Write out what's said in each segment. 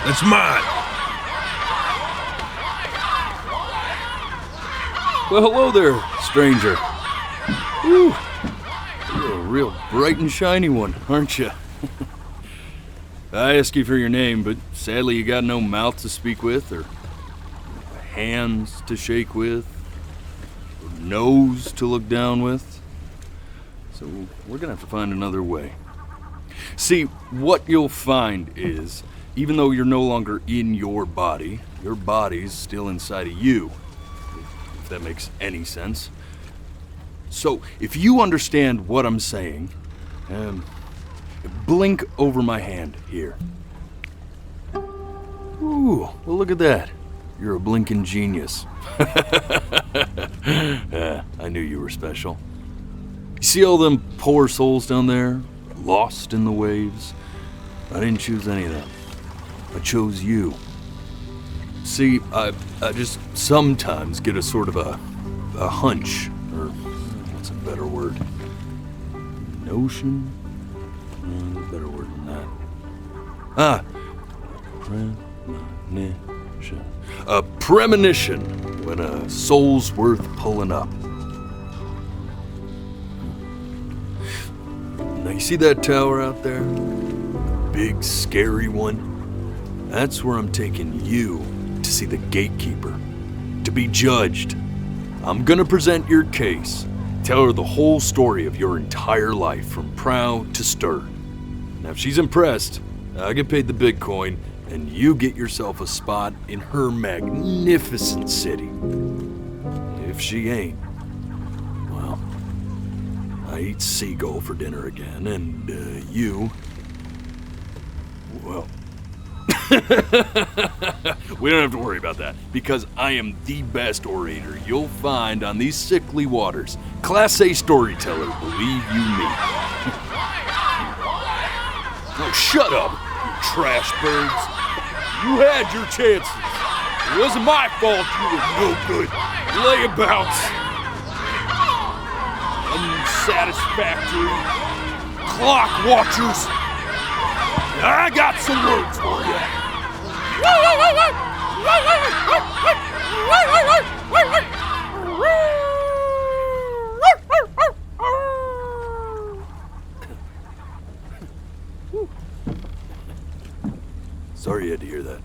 It's mine. Well, hello there, stranger. Whew. You're a real bright and shiny one, aren't you? I asked you for your name, but sadly you got no mouth to speak with, or hands to shake with, or nose to look down with. So we're gonna have to find another way. See, what you'll find is, even though you're no longer in your body's still inside of you, if that makes any sense. So, if you understand what I'm saying, blink over my hand here. Ooh, well look at that. You're a blinking genius. I knew you were special. You see all them poor souls down there, lost in the waves? I didn't choose any of them. I chose you. See, I just sometimes get a sort of a hunch, or what's a better word? Notion? Better word than that. Premonition. A premonition when a soul's worth pulling up. Now you see that tower out there? Big, scary one? That's where I'm taking you to see the gatekeeper, to be judged. I'm gonna present your case, tell her the whole story of your entire life, from prow to stir. Now if she's impressed, I get paid the Bitcoin, and you get yourself a spot in her magnificent city. If she ain't, well, I eat seagull for dinner again, and you, well, we don't have to worry about that, because I am the best orator you'll find on these sickly waters. Class A storyteller, believe you me. Oh, shut up, you trash birds. You had your chances. It wasn't my fault you were no good. Layabouts. Unsatisfactory clock watchers. I got some words for you. Sorry you had to hear that.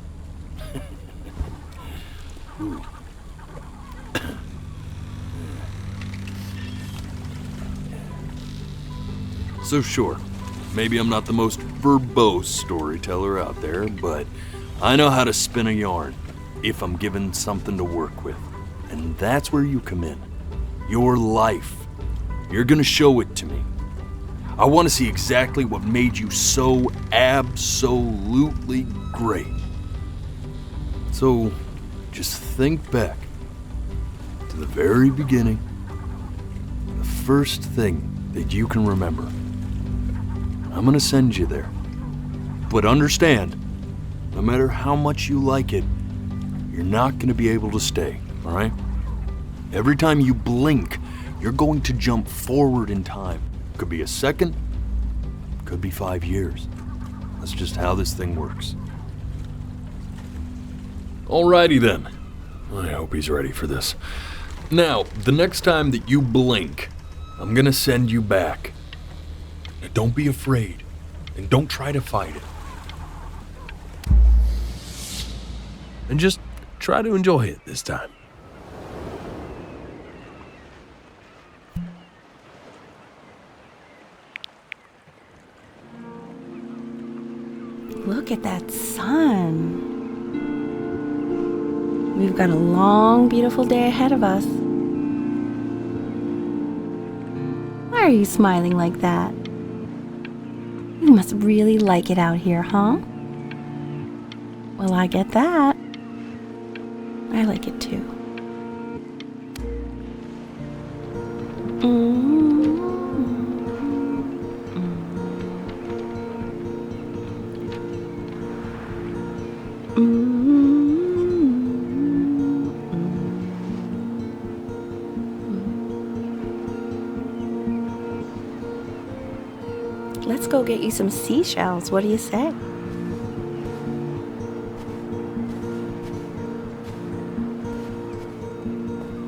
So sure, maybe I'm not the most verbose storyteller out there, but I know how to spin a yarn if I'm given something to work with. And that's where you come in. Your life. You're gonna show it to me. I want to see exactly what made you so absolutely great. So, just think back to the very beginning, the first thing that you can remember. I'm gonna send you there. But understand, no matter how much you like it, you're not gonna be able to stay, all right? Every time you blink, you're going to jump forward in time. Could be a second, could be 5 years. That's just how this thing works. Alrighty then. I hope he's ready for this. Now, the next time that you blink, I'm gonna send you back. Now, don't be afraid, and don't try to fight it. And just try to enjoy it this time. Look at that sun. We've got a long, beautiful day ahead of us. Why are you smiling like that? You must really like it out here, huh? Well, I get that. I like it too. Let's go get you some seashells. What do you say?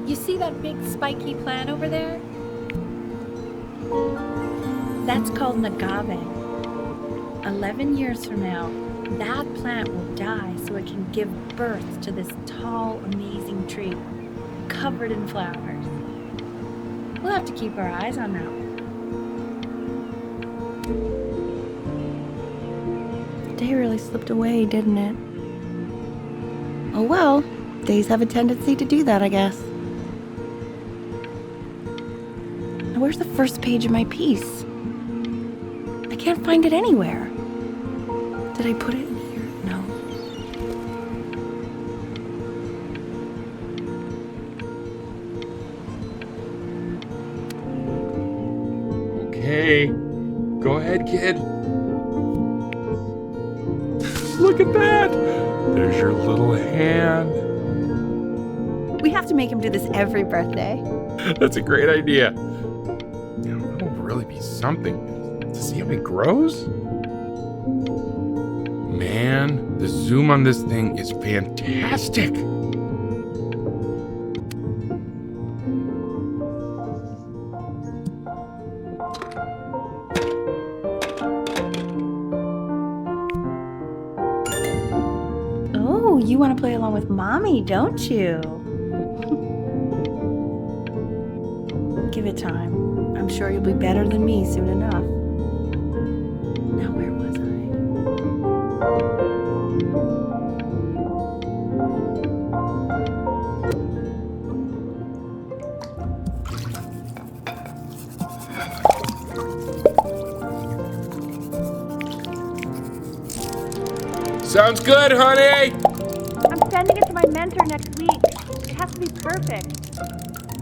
You see that big spiky plant over there? That's called agave. 11 years from now, that plant will die so it can give birth to this tall, amazing tree, covered in flowers. We'll have to keep our eyes on that one. The day really slipped away, didn't it? Oh well, days have a tendency to do that, I guess. Now where's the first page of my piece? I can't find it anywhere. Did I put it in here? No. Okay, go ahead, kid. Look at that! There's your little hand. We have to make him do this every birthday. That's a great idea. You know, it'll really be something to see how he grows. Man, the zoom on this thing is fantastic. Oh, you want to play along with Mommy, don't you? Give it time. I'm sure you'll be better than me soon enough. Now, where was I? Sounds good, honey! I'm sending it to my mentor next week. It has to be perfect.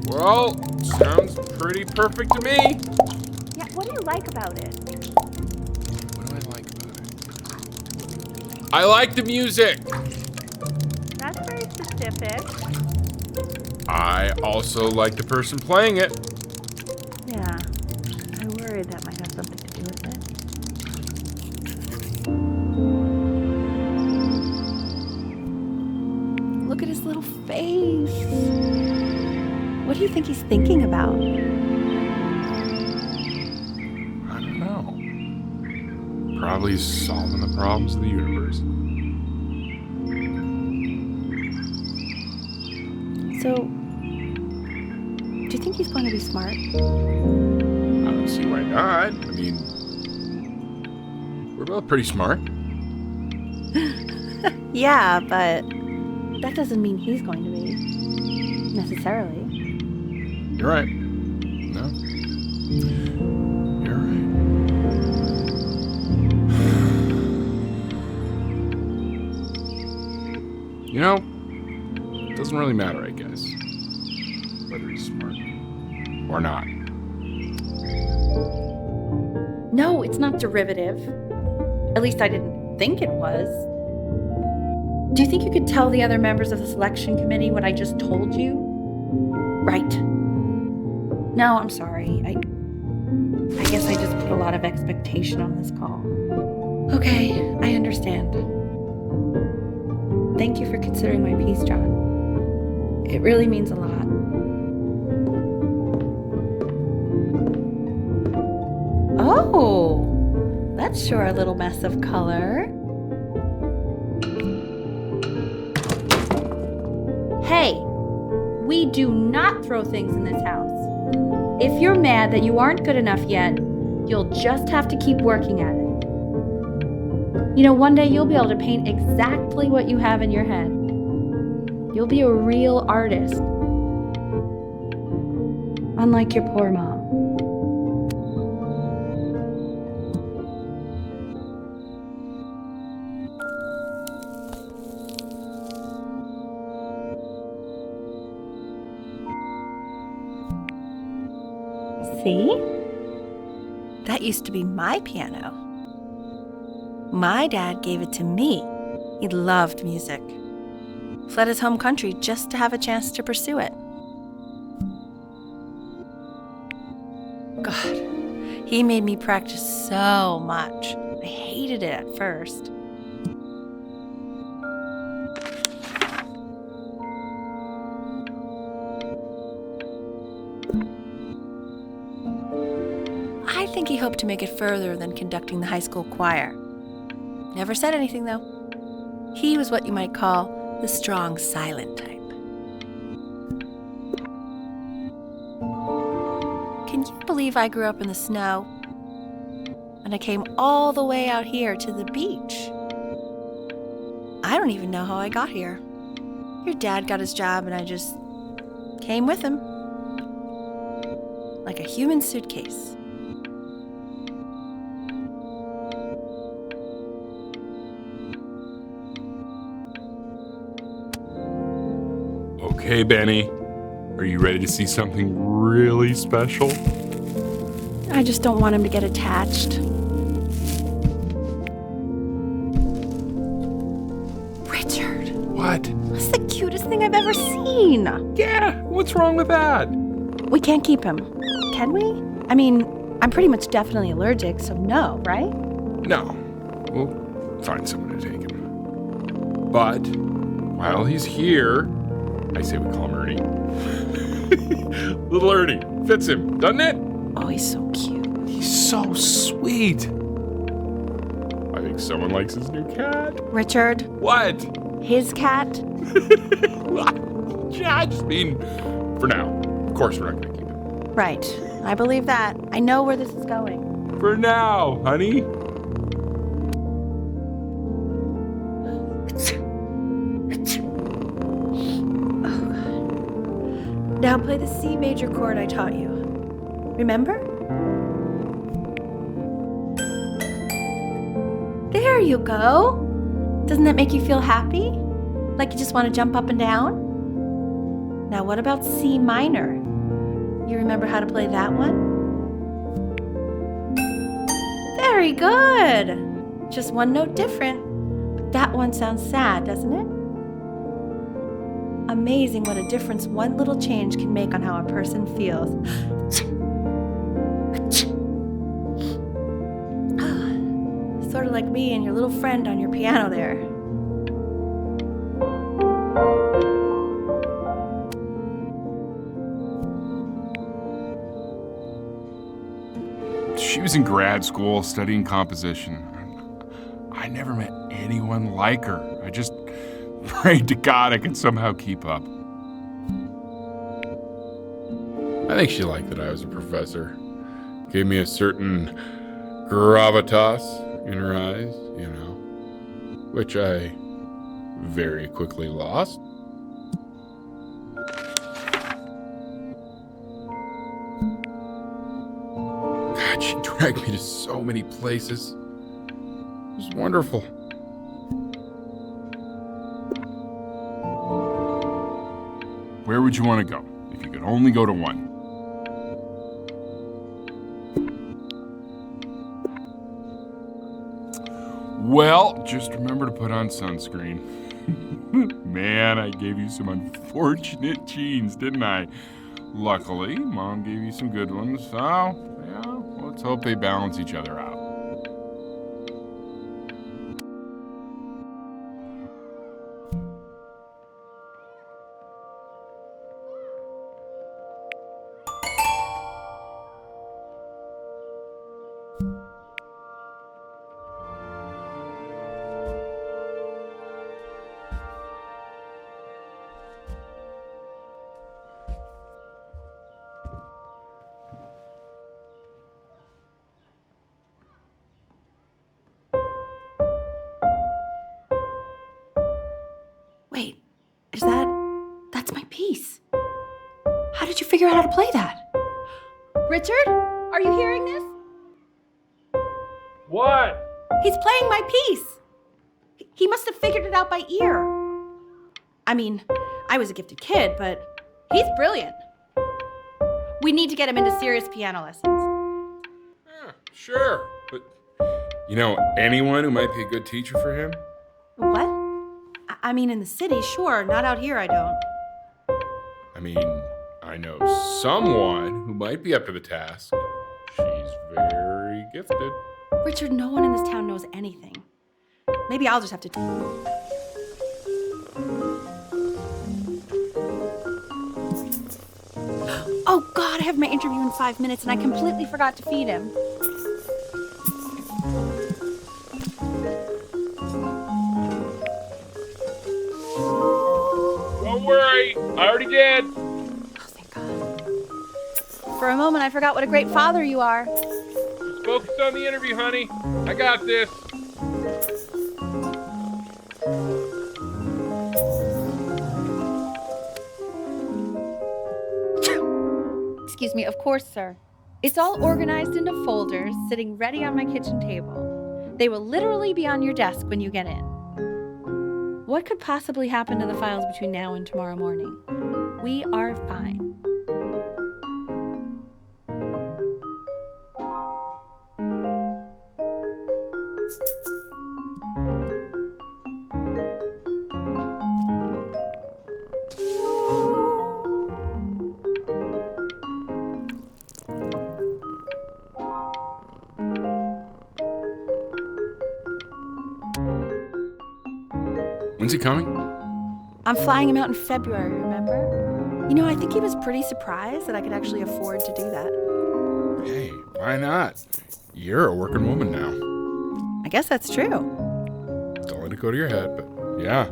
Well, sounds pretty perfect to me. Yeah, what do you like about it? What do I like about it? I like the music. That's very specific. I also like the person playing it. Yeah, I worried that might have something to do with it. Look at his little face. What do you think he's thinking about? I don't know. Probably solving the problems of the universe. So, do you think he's going to be smart? I don't see why not. I mean, we're both pretty smart. Yeah, but that doesn't mean he's going to be, necessarily. You're right. No. You're right. You know, it doesn't really matter, I guess, whether he's smart or not. No, it's not derivative. At least I didn't think it was. Do you think you could tell the other members of the selection committee what I just told you? Right. No, I'm sorry. I guess I just put a lot of expectation on this call. Okay, I understand. Thank you for considering my piece, John. It really means a lot. Oh, that's sure a little mess of color. Hey, we do not throw things in this house. If you're mad that you aren't good enough yet, you'll just have to keep working at it. You know, one day you'll be able to paint exactly what you have in your head. You'll be a real artist. Unlike your poor mom. See? That used to be my piano. My dad gave it to me. He loved music. Fled his home country just to have a chance to pursue it. God, he made me practice so much. I hated it at first. I think he hoped to make it further than conducting the high school choir. Never said anything, though. He was what you might call the strong, silent type. Can you believe I grew up in the snow? And I came all the way out here to the beach. I don't even know how I got here. Your dad got his job and I just came with him. Like a human suitcase. Okay, Benny. Are you ready to see something really special? I just don't want him to get attached. Richard, What? that's the cutest thing I've ever seen. Yeah, what's wrong with that? We can't keep him, can we? I mean, I'm pretty much definitely allergic, so no, right? No. We'll find someone to take him. But while he's here, I say we call him Ernie. Little Ernie. Fits him, doesn't it? Oh, he's so cute. He's so sweet. I think someone likes his new cat. Richard, What? his cat? Yeah, I just mean, for now. Of course we're not going to keep him. Right, I believe that. I know where this is going. For now, honey. Now play the C major chord I taught you. Remember? There you go. Doesn't that make you feel happy? Like you just want to jump up and down? Now what about C minor? You remember how to play that one? Very good. Just one note different. But that one sounds sad, doesn't it? Amazing what a difference one little change can make on how a person feels. Sort of like me and your little friend on your piano there. She was in grad school studying composition. I never met anyone like her. I just prayed to God I could somehow keep up. I think she liked that I was a professor. Gave me a certain gravitas in her eyes, you know, which I very quickly lost. God, she dragged me to so many places. It was wonderful. where would you want to go if you could only go to one? Well, just remember to put on sunscreen. Man, I gave you some unfortunate genes, didn't I? Luckily, Mom gave you some good ones, so yeah, let's hope they balance each other out. Wait, that's my piece. How did you figure out how to play that? Richard, are you hearing this? What? He's playing my piece. He must have figured it out by ear. I mean, I was a gifted kid, but he's brilliant. We need to get him into serious piano lessons. Yeah, sure, but you know anyone who might be a good teacher for him? What? I mean, in the city, sure. Not out here, I don't. I mean, I know someone who might be up to the task. She's very gifted. Richard, no one in this town knows anything. Maybe I'll just have to... Oh, God, I have my interview in 5 minutes, and I completely forgot to feed him. Don't worry, I already did. Oh, thank God. For a moment, I forgot what a great father you are. Just focus on the interview, honey. I got this. Excuse me, of course, sir. It's all organized into folders, sitting ready on my kitchen table. They will literally be on your desk when you get in. What could possibly happen to the files between now and tomorrow morning? We are fine. When's he coming? I'm flying him out in February, remember? You know, I think he was pretty surprised that I could actually afford to do that. Hey, why not? You're a working woman now. I guess that's true. Don't let it go to your head, but yeah.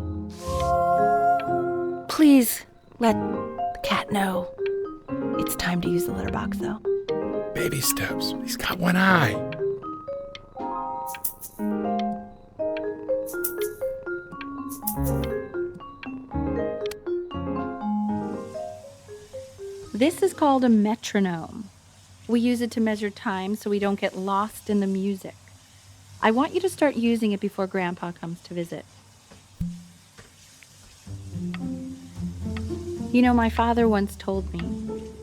Please let the cat know. It's time to use the litter box, though. Baby steps. He's got one eye. This is called a metronome. We use it to measure time so we don't get lost in the music. I want you to start using it before Grandpa comes to visit. You know, my father once told me,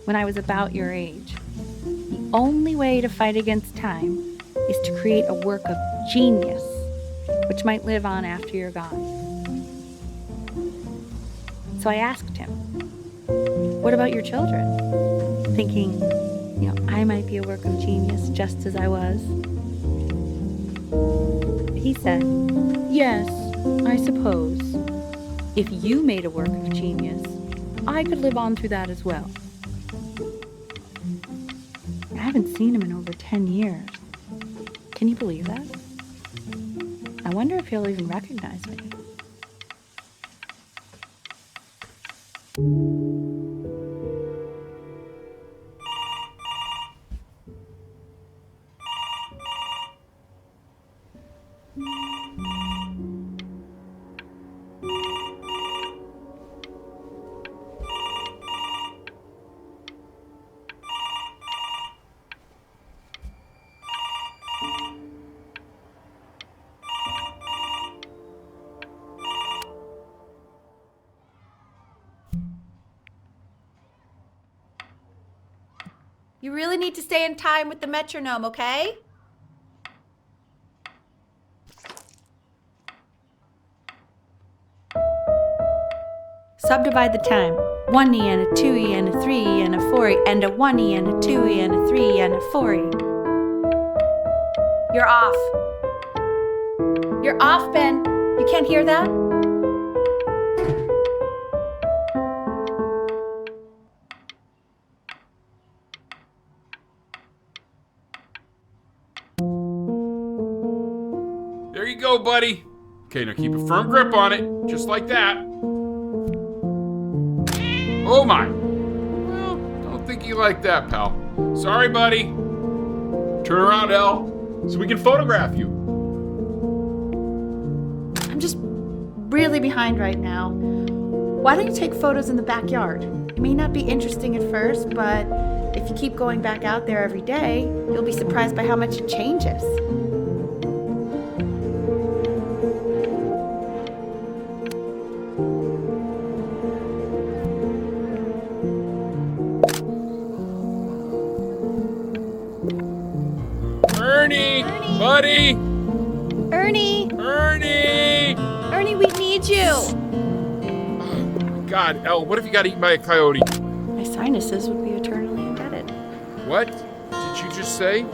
when I was about your age, the only way to fight against time is to create a work of genius, which might live on after you're gone. So I asked him, what about your children? Thinking, I might be a work of genius just as I was. He said, yes, I suppose. If you made a work of genius, I could live on through that as well. I haven't seen him in over 10 years. Can you believe that? I wonder if he'll even recognize me. You really need to stay in time with the metronome, okay? Subdivide the time. 1E and a 2E and a 3E and a 4E and a 1E and a 2E and a 3E and a 4E. You're off. You're off, Ben. You can't hear that? There you go, buddy. Okay, now keep a firm grip on it, just like that. Oh my. Well, don't think you like that, pal. Sorry, buddy. Turn around, Elle, so we can photograph you. I'm just really behind right now. Why don't you take photos in the backyard? It may not be interesting at first, but if you keep going back out there every day, you'll be surprised by how much it changes. Ernie! Buddy! Ernie! Ernie! We need you! Oh my God, Elle, what if you got eaten by a coyote? My sinuses would be eternally indebted. What did you just say?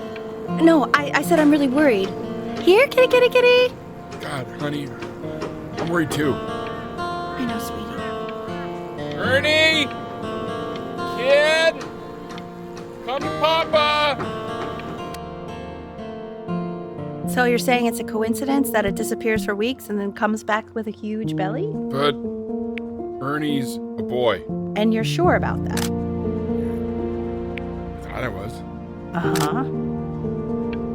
No, I said I'm really worried. Here, kitty, kitty, kitty. God, honey, I'm worried too. I know, sweetie. Ernie! Kid! Come to Papa! So you're saying it's a coincidence that it disappears for weeks and then comes back with a huge belly? But Ernie's a boy. And you're sure about that? Thought I was. Uh-huh.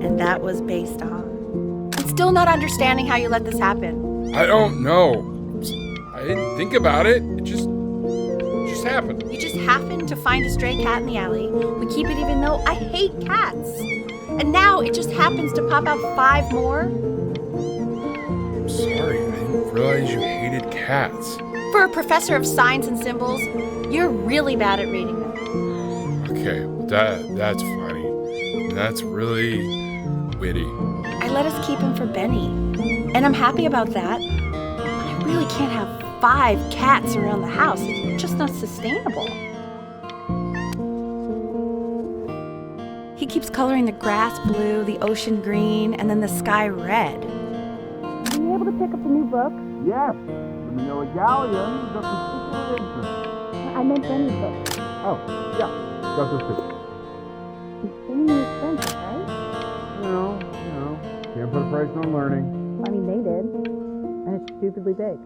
And that was based on? I'm still not understanding how you let this happen. I don't know. I didn't think about it. It just happened. You just happened to find a stray cat in the alley. We keep it even though I hate cats. And now it just happens to pop out 5 more? I'm sorry. I didn't realize you hated cats. For a professor of signs and symbols, you're really bad at reading them. Okay, that's funny. That's really witty. I let us keep him for Benny. And I'm happy about that. But I really can't have 5 cats around the house. It's just not sustainable. He keeps coloring the grass blue, the ocean green, and then the sky red. Are you able to pick up the new book? Yes, when you know a galleon is of particular interest. I meant Benny's book. Oh, yeah, got those too. It's extremely expensive, right? Can't put a price on learning. I mean, they did. And it's stupidly big.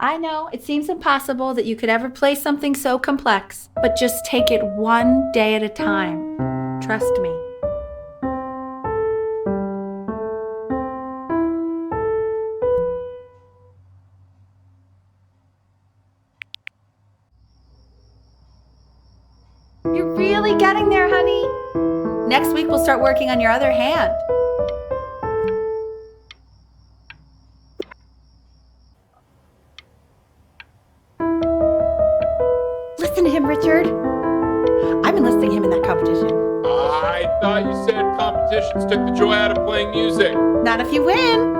I know, it seems impossible that you could ever play something so complex, but just take it one day at a time. Trust me. You're really getting there, honey. Next week we'll start working on your other hand. Listen to him, Richard. I'm enlisting him in that competition. I thought you said competitions took the joy out of playing music. Not if you win.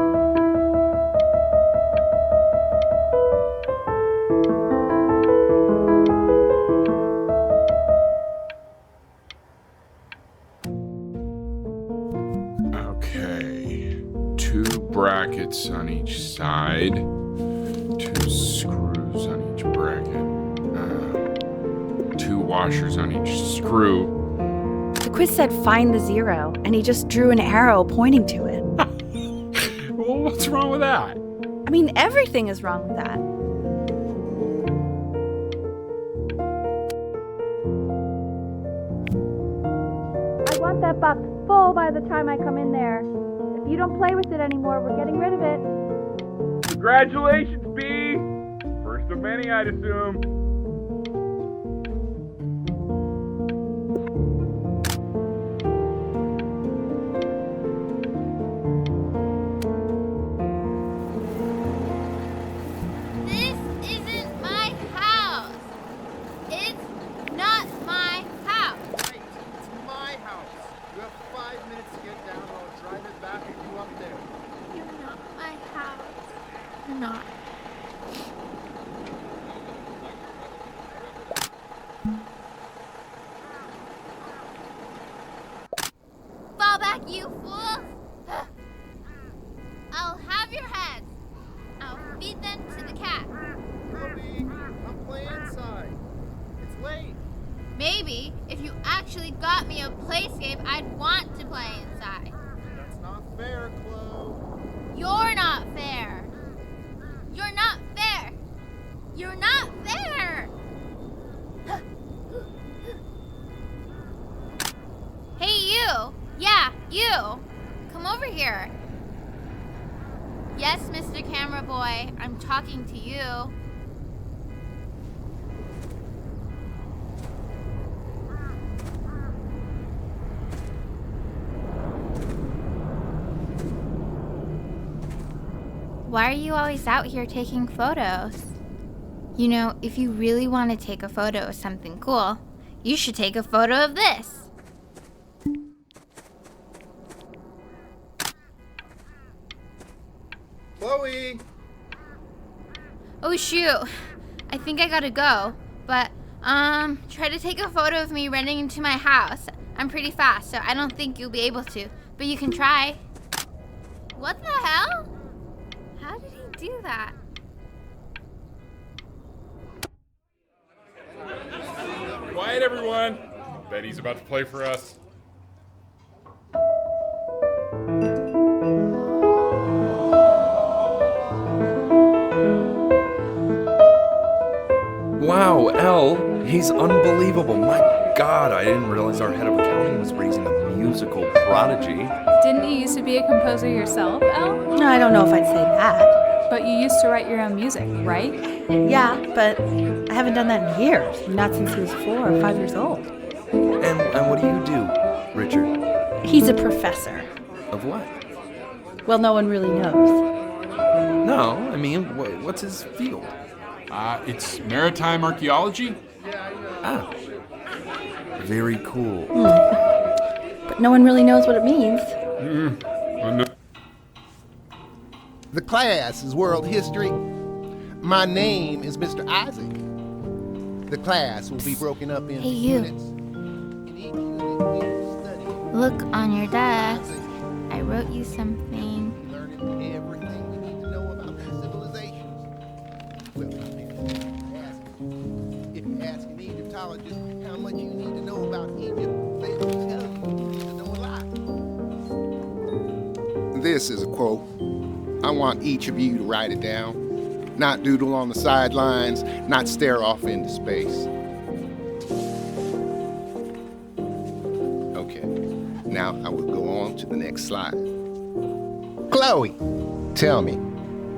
Okay, 2 brackets on each side, 2 screws on each bracket, 2 washers on each screw. The quiz said find the 0, and he just drew an arrow pointing to it. Well, what's wrong with that? I mean, everything is wrong with that. want that box full by the time I come in there. If you don't play with it anymore, we're getting rid of it. Congratulations, B! First of many, I'd assume. This isn't my house. It's not my house. Right, it's my house. You have 5 minutes to get down, or I'll drive it back and you up there. You're not my house. You're not. Fall back, you fools! I'll have your heads. I'll feed them to the cat. Chloe, I'm playing inside. It's late. Maybe if you actually got me a playscape, I'd want to play inside. That's not fair, Chloe. You're not fair. You're not fair. You're not fair. Hey, you. Yeah, you. Come over here. Yes, Mr. Camera Boy, I'm talking to you. Why are you always out here taking photos? You know, if you really want to take a photo of something cool, you should take a photo of this. Chloe! Oh shoot, I think I gotta go. But, try to take a photo of me running into my house. I'm pretty fast, so I don't think you'll be able to, but you can try. What the hell? How did he do that? Quiet, everyone. Betty's about to play for us. Wow, L, he's unbelievable. My God, I didn't realize our head of accounting was raising a musical prodigy. Didn't you used to be a composer yourself, Elle? No, I don't know if I'd say that. But you used to write your own music, right? Yeah, but I haven't done that in years. Not since he was 4 or 5 years old. And what do you do, Richard? He's a professor. Of what? Well, no one really knows. No, I mean, what's his field? It's maritime archaeology. Ah, very cool. But no one really knows what it means. The class is world history. My name is Mr. Isaac. The class will be broken up into Hey, you. units. In each unit, we will study. Look on your desk. I wrote you something. Learning everything we need to know about these civilizations. Well, if you ask an Egyptologist how much you need to know about Egypt, they will tell you need to know a lot. This is a quote. I want each of you to write it down. Not doodle on the sidelines, not stare off into space. Okay, now I will go on to the next slide. Chloe, tell me,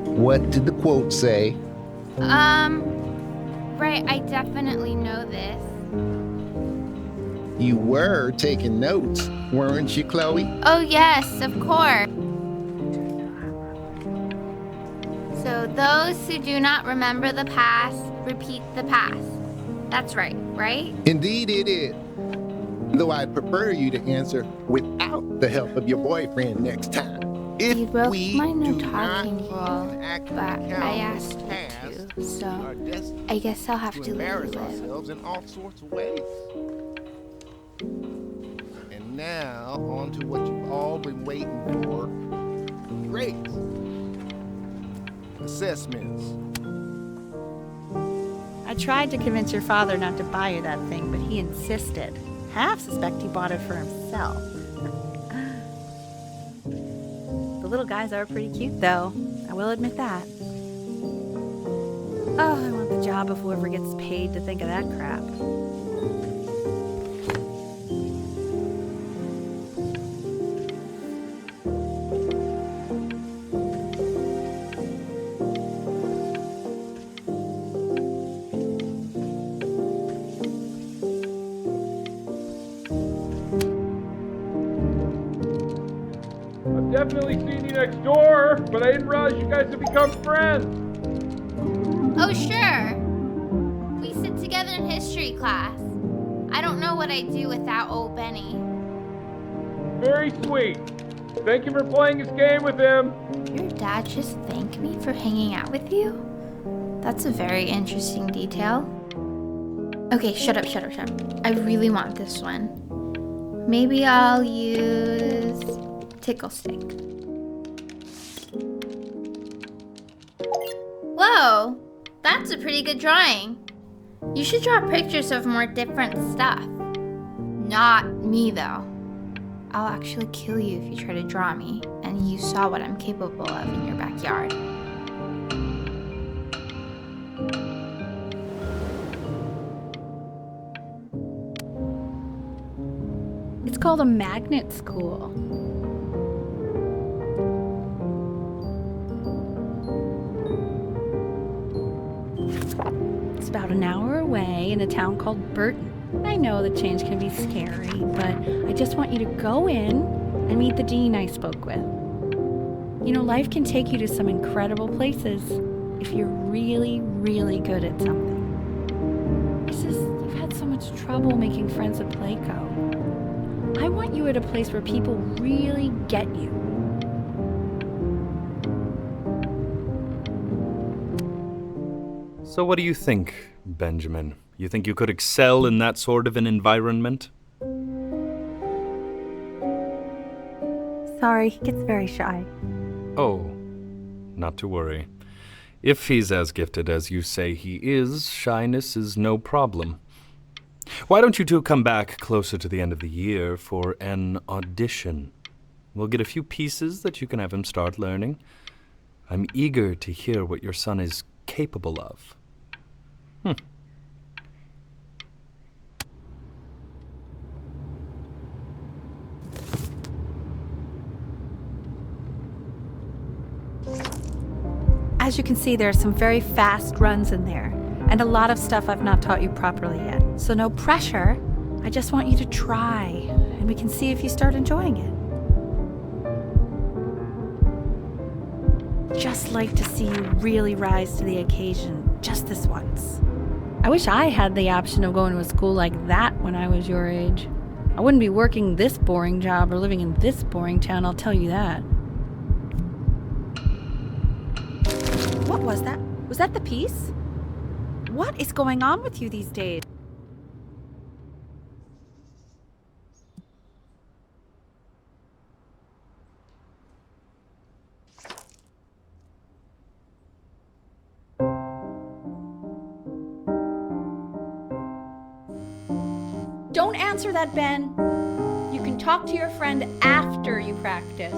what did the quote say? Right, I definitely know this. You were taking notes, weren't you, Chloe? Oh, yes, of course. So those who do not remember the past, repeat the past. That's right, right? Indeed it is. Though I'd prefer you to answer without the help of your boyfriend next time. If You broke we my do no talking not rule, accurately but count I this asked you past, to, so we are destined I guess I'll have to to let you embarrass live. ourselves in all sorts of ways. And now, on to what you've all been waiting for. Grades. Assessments. I tried to convince your father not to buy you that thing, but he insisted. Half suspect he bought it for himself. The little guys are pretty cute, though. I will admit that. Oh, I want the job of whoever gets paid to think of that crap. definitely seen you next door, but I didn't realize you guys had become friends. Oh, sure. We sit together in history class. I don't know what I'd do without old Benny. Very sweet. Thank you for playing this game with him. Your dad just thanked me for hanging out with you? That's a very interesting detail. Okay, shut up. I really want this one. Maybe I'll use Tickle Stick. Whoa, that's a pretty good drawing. You should draw pictures of more different stuff. Not me, though. I'll actually kill you if you try to draw me, and you saw what I'm capable of in your backyard. It's called a magnet school. It's about an hour away in a town called Burton. I know the change can be scary, but I just want you to go in and meet the dean I spoke with. You know, life can take you to some incredible places if you're really, really good at something. It's just, you've had so much trouble making friends at Playco. I want you at a place where people really get you. So what do you think, Benjamin? You think you could excel in that sort of an environment? Sorry, he gets very shy. Oh, not to worry. If he's as gifted as you say he is, shyness is no problem. Why don't you two come back closer to the end of the year for an audition? We'll get a few pieces that you can have him start learning. I'm eager to hear what your son is capable of. As you can see, there are some very fast runs in there, and a lot of stuff I've not taught you properly yet. So no pressure. I just want you to try, and we can see if you start enjoying it. Just like to see you really rise to the occasion, just this once. I wish I had the option of going to a school like that when I was your age. I wouldn't be working this boring job or living in this boring town, I'll tell you that. What was that? Was that the piece? What is going on with you these days? Don't answer that, Ben. You can talk to your friend after you practice.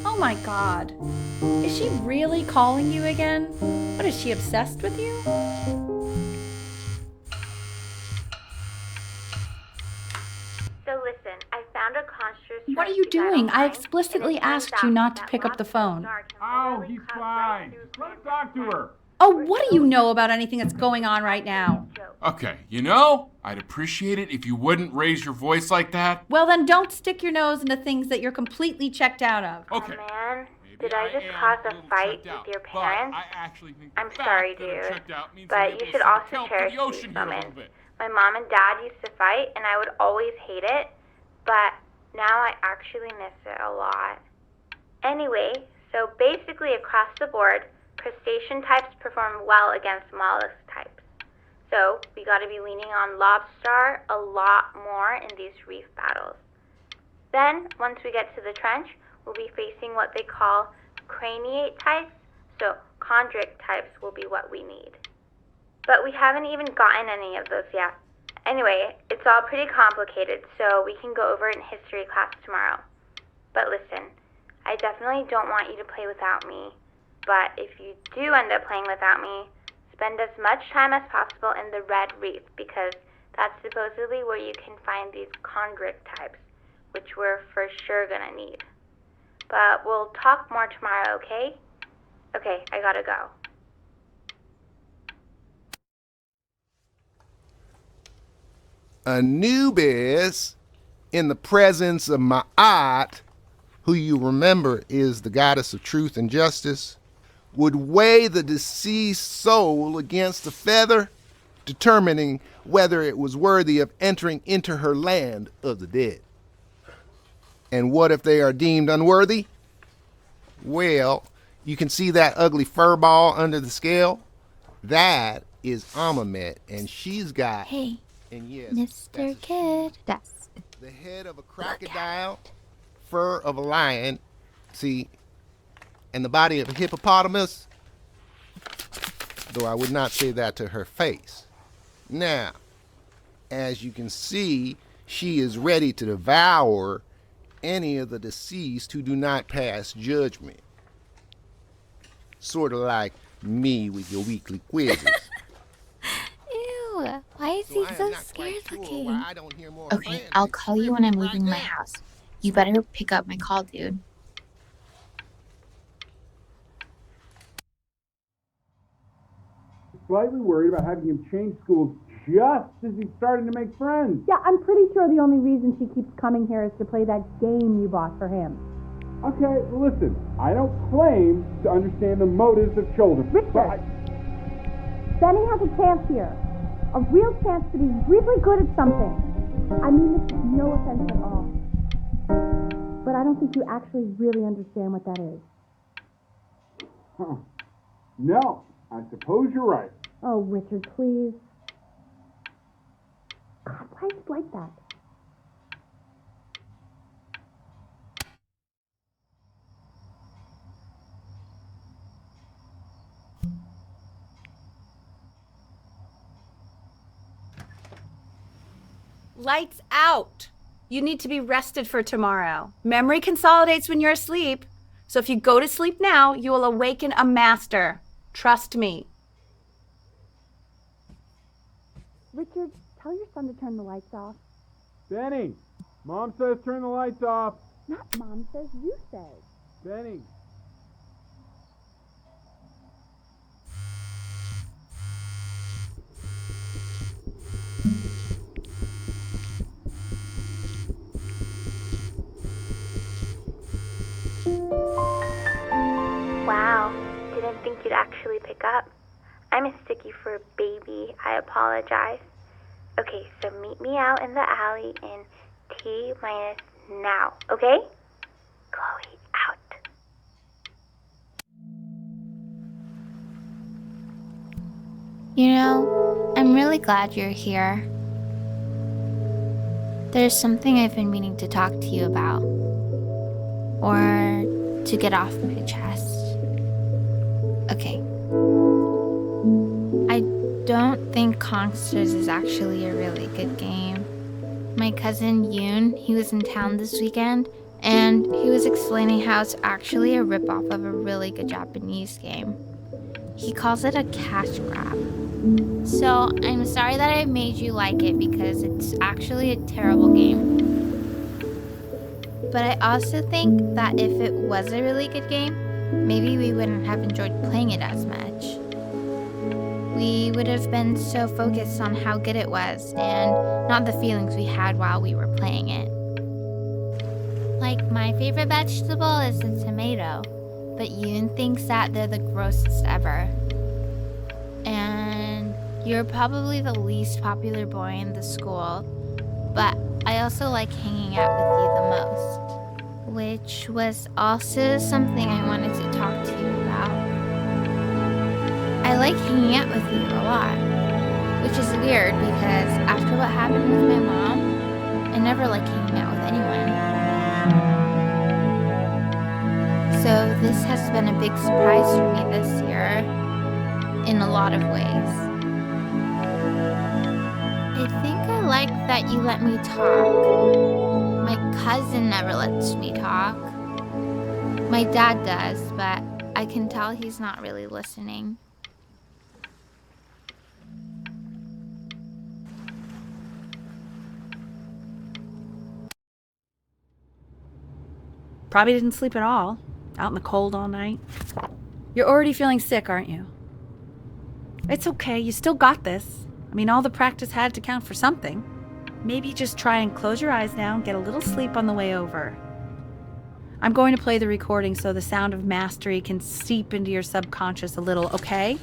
Oh my God. Is she really calling you again? What, is she obsessed with you? So listen, I found a construct. What are you doing? I explicitly asked you not to pick up the phone. Oh, he's fine. Let him talk to her. Oh, what do you know about anything that's going on right now? Okay, you know, I'd appreciate it if you wouldn't raise your voice like that. Well, then don't stick your nose into things that you're completely checked out of. Okay. Oh man, did I just cause a fight with your parents? I'm sorry, dude, but you should also cherish these moments. My mom and dad used to fight, and I would always hate it, but now I actually miss it a lot. Anyway, so basically across the board, crustacean types perform well against mollusk types. So we got to be leaning on lobster a lot more in these reef battles. Then, once we get to the trench, we'll be facing what they call craniate types, so chondric types will be what we need. But we haven't even gotten any of those yet. Anyway, it's all pretty complicated, so we can go over it in history class tomorrow. But listen, I definitely don't want you to play without me. But if you do end up playing without me, spend as much time as possible in the red reef, because that's supposedly where you can find these chondric types, which we're for sure gonna need. But we'll talk more tomorrow, okay? Okay, I gotta go. Anubis, in the presence of Ma'at, who you remember is the goddess of truth and justice, would weigh the deceased soul against the feather, determining whether it was worthy of entering into her land of the dead. And what if they are deemed unworthy? Well, you can see that ugly fur ball under the scale? That is Amamet, and she's got... Hey, and yes, Mr. Kid. Yes. the head of a crocodile, fur of a lion, see, and the body of a hippopotamus, though I would not say that to her face. Now, as you can see, she is ready to devour any of the deceased who do not pass judgment. Sort of like me with your weekly quizzes. Ew, why is he so scared looking? Okay, I'll call you when I'm leaving my house. You better pick up my call, dude. Slightly worried about having him change schools just as he's starting to make friends. Yeah, I'm pretty sure the only reason she keeps coming here is to play that game you bought for him. Okay, listen, I don't claim to understand the motives of children. Richard, Benny has a chance here. A real chance to be really good at something. I mean this with no offense at all. But I don't think you actually really understand what that is. Huh. No, I suppose you're right. Oh, Richard, please. God, why is it like that? Lights out. You need to be rested for tomorrow. Memory consolidates when you're asleep. So if you go to sleep now, you will awaken a master. Trust me. Richard, tell your son to turn the lights off. Benny, Mom says turn the lights off. Not Mom says, you say. Benny. Wow, didn't think you'd actually pick up. I mistook you for a baby. I apologize. Okay, so meet me out in the alley in T-minus now, okay? Chloe, out. You know, I'm really glad you're here. There's something I've been meaning to talk to you about. Or to get off my chest. Okay. I don't think Kongsters is actually a really good game. My cousin Yoon, he was in town this weekend, and he was explaining how it's actually a ripoff of a really good Japanese game. He calls it a cash grab. So I'm sorry that I made you like it because it's actually a terrible game. But I also think that if it was a really good game, maybe we wouldn't have enjoyed playing it as much. We would have been so focused on how good it was and not the feelings we had while we were playing it. Like, my favorite vegetable is the tomato, but Yoon thinks that they're the grossest ever. And you're probably the least popular boy in the school, but I also like hanging out with you the most, which was also something I wanted to talk to you about. I like hanging out with you a lot, which is weird because after what happened with my mom, I never like hanging out with anyone. So this has been a big surprise for me this year, in a lot of ways. I think I like that you let me talk. My cousin never lets me talk. My dad does, but I can tell he's not really listening. Probably didn't sleep at all. Out in the cold all night. You're already feeling sick, aren't you? It's okay. You still got this. I mean, all the practice had to count for something. Maybe just try and close your eyes now and get a little sleep on the way over. I'm going to play the recording so the sound of mastery can seep into your subconscious a little, okay?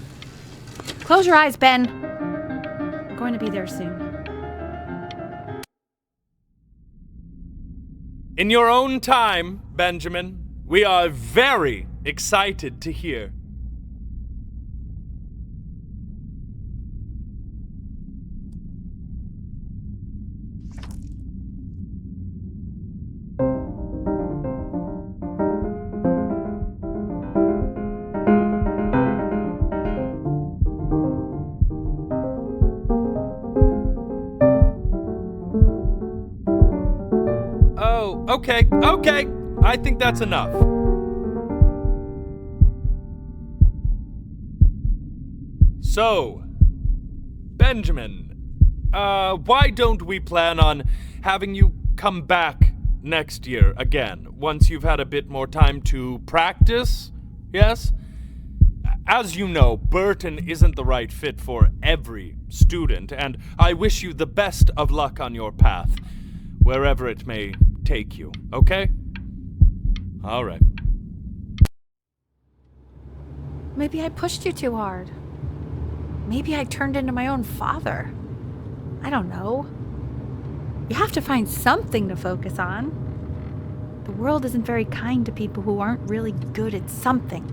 Close your eyes, Ben. I'm going to be there soon. In your own time, Benjamin, we are very excited to hear. Okay. I think that's enough. So, Benjamin, why don't we plan on having you come back next year again, once you've had a bit more time to practice? Yes? As you know, Burton isn't the right fit for every student, and I wish you the best of luck on your path, wherever it may take you, okay? All right. Maybe I pushed you too hard. Maybe I turned into my own father. I don't know. You have to find something to focus on. The world isn't very kind to people who aren't really good at something.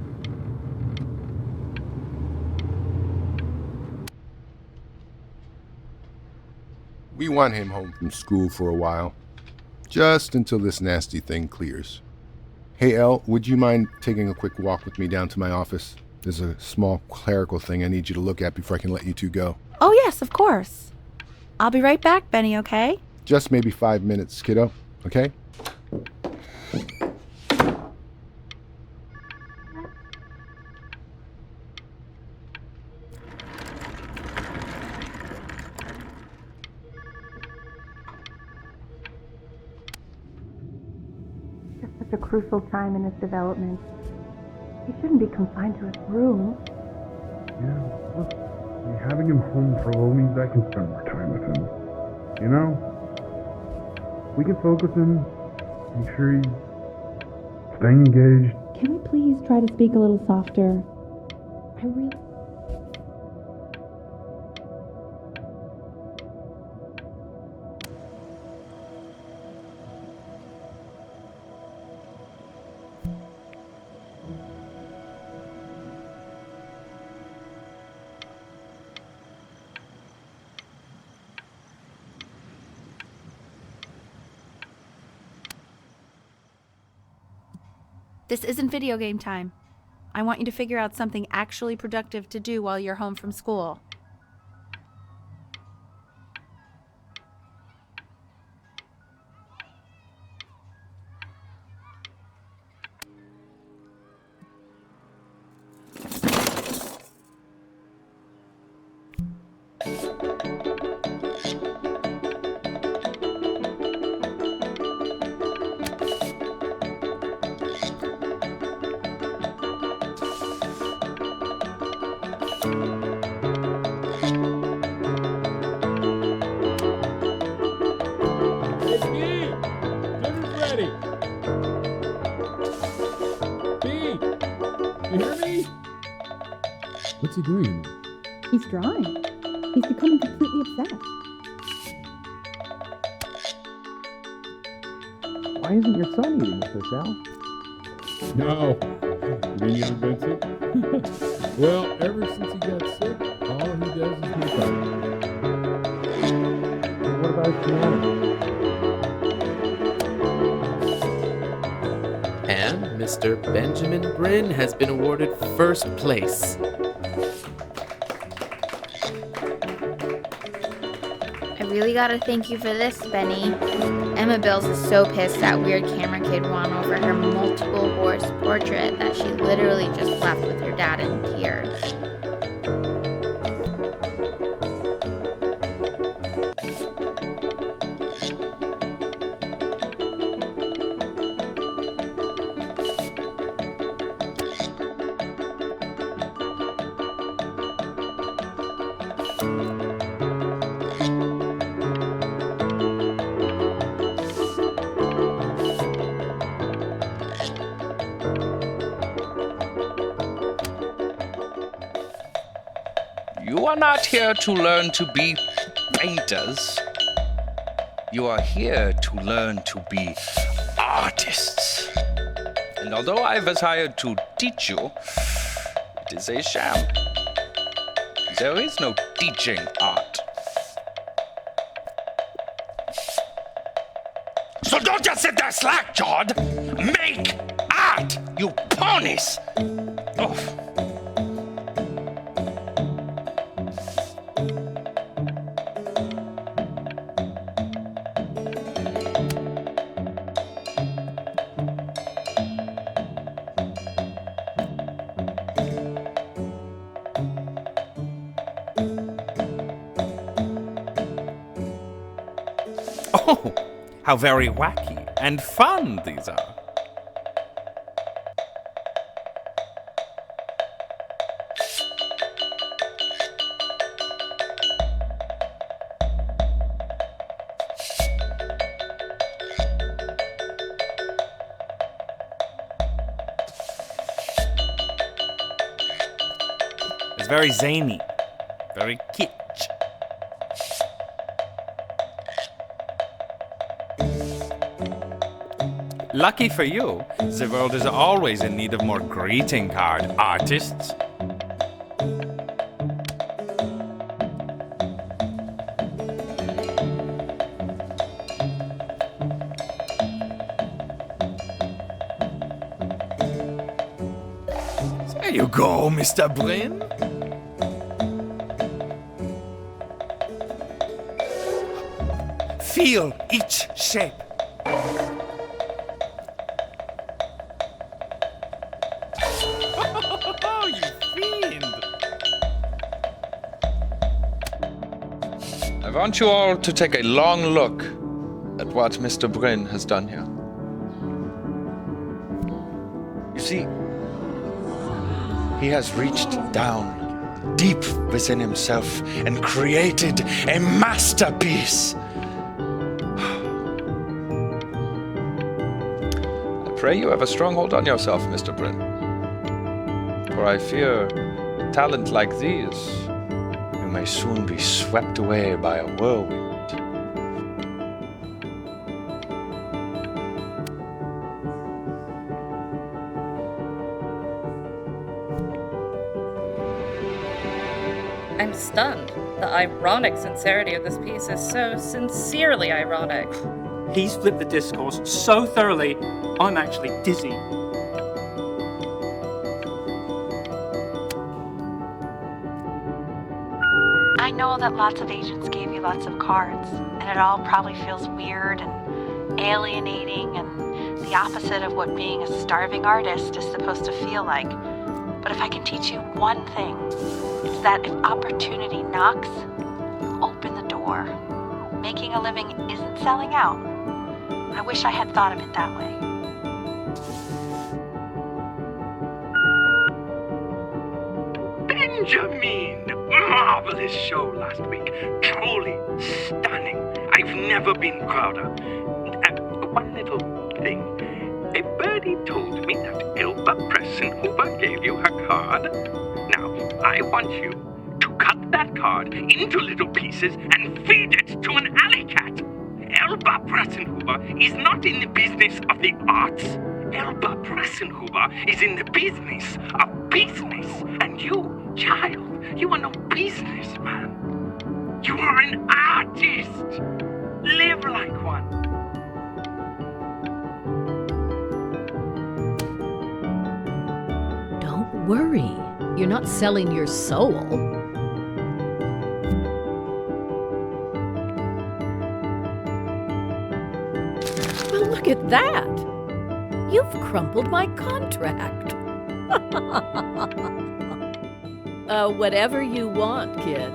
We want him home from school for a while. Just until this nasty thing clears. Hey, Elle, would you mind taking a quick walk with me down to my office? There's a small clerical thing I need you to look at before I can let you two go. Oh, yes, of course. I'll be right back, Benny, okay? Just maybe 5 minutes, kiddo, okay? Such a crucial time in his development. He shouldn't be confined to his room. Yeah, look, having him home for a little means I can spend more time with him. You know? We can focus him, make sure he's staying engaged. Can we please try to speak a little softer? I really... This isn't video game time. I want you to figure out something actually productive to do while you're home from school. What's he doing? He's drawing. He's becoming completely obsessed. Why isn't your son eating with us, Al? No. You mean you ever been sick? Well, ever since he got sick, all he does is make art. What about his piano? And Mr. Benjamin Bryn has been awarded first place. I really gotta thank you for this, Benny. Emma Bills is so pissed that weird camera kid won over her multiple horse portrait that she literally just left with her dad in tears. You are not here to learn to be painters. You are here to learn to be artists. And although I was hired to teach you, it is a sham. There is no teaching art. So don't just sit there slack-jawed. Make art, you ponies! Oh. Oh, how very wacky and fun these are. It's very zany, very kitsch. Lucky for you, the world is always in need of more greeting card artists. There you go, Mr. Bryn. Feel each shape. Oh, you fiend! I want you all to take a long look at what Mr. Bryn has done here. You see, he has reached down deep within himself and created a masterpiece. I pray you have a strong hold on yourself, Mr. Bryn. For I fear talent like these, you may soon be swept away by a whirlwind. I'm stunned. The ironic sincerity of this piece is so sincerely ironic. He's flipped the discourse so thoroughly, I'm actually dizzy. I know that lots of agents gave you lots of cards, and it all probably feels weird and alienating and the opposite of what being a starving artist is supposed to feel like. But if I can teach you one thing, it's that if opportunity knocks, you open the door. Making a living isn't selling out. I wish I had thought of it that way. Benjamin! Marvelous show last week. Truly stunning. I've never been prouder. One little thing. A birdie told me that Elba Pressenhuber gave you her card. Now, I want you to cut that card into little pieces and feed it to an alley cat. Elba Pressenhuber is not in the business of the arts. Elba Pressenhuber is in the business of business. And you, child, you are no businessman. You are an artist. Live like one. Don't worry. You're not selling your soul. Well, look at that. You've crumpled my contract. Whatever you want, kid.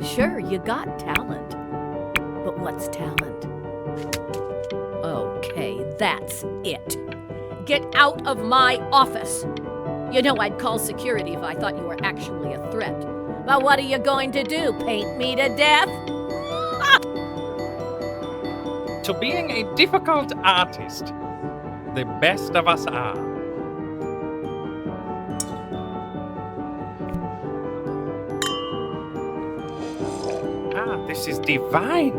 Sure, you got talent. But what's talent? Okay, that's it. Get out of my office. You know I'd call security if I thought you were actually a threat. But what are you going to do? Paint me to death? To being a difficult artist, the best of us are. This is divine.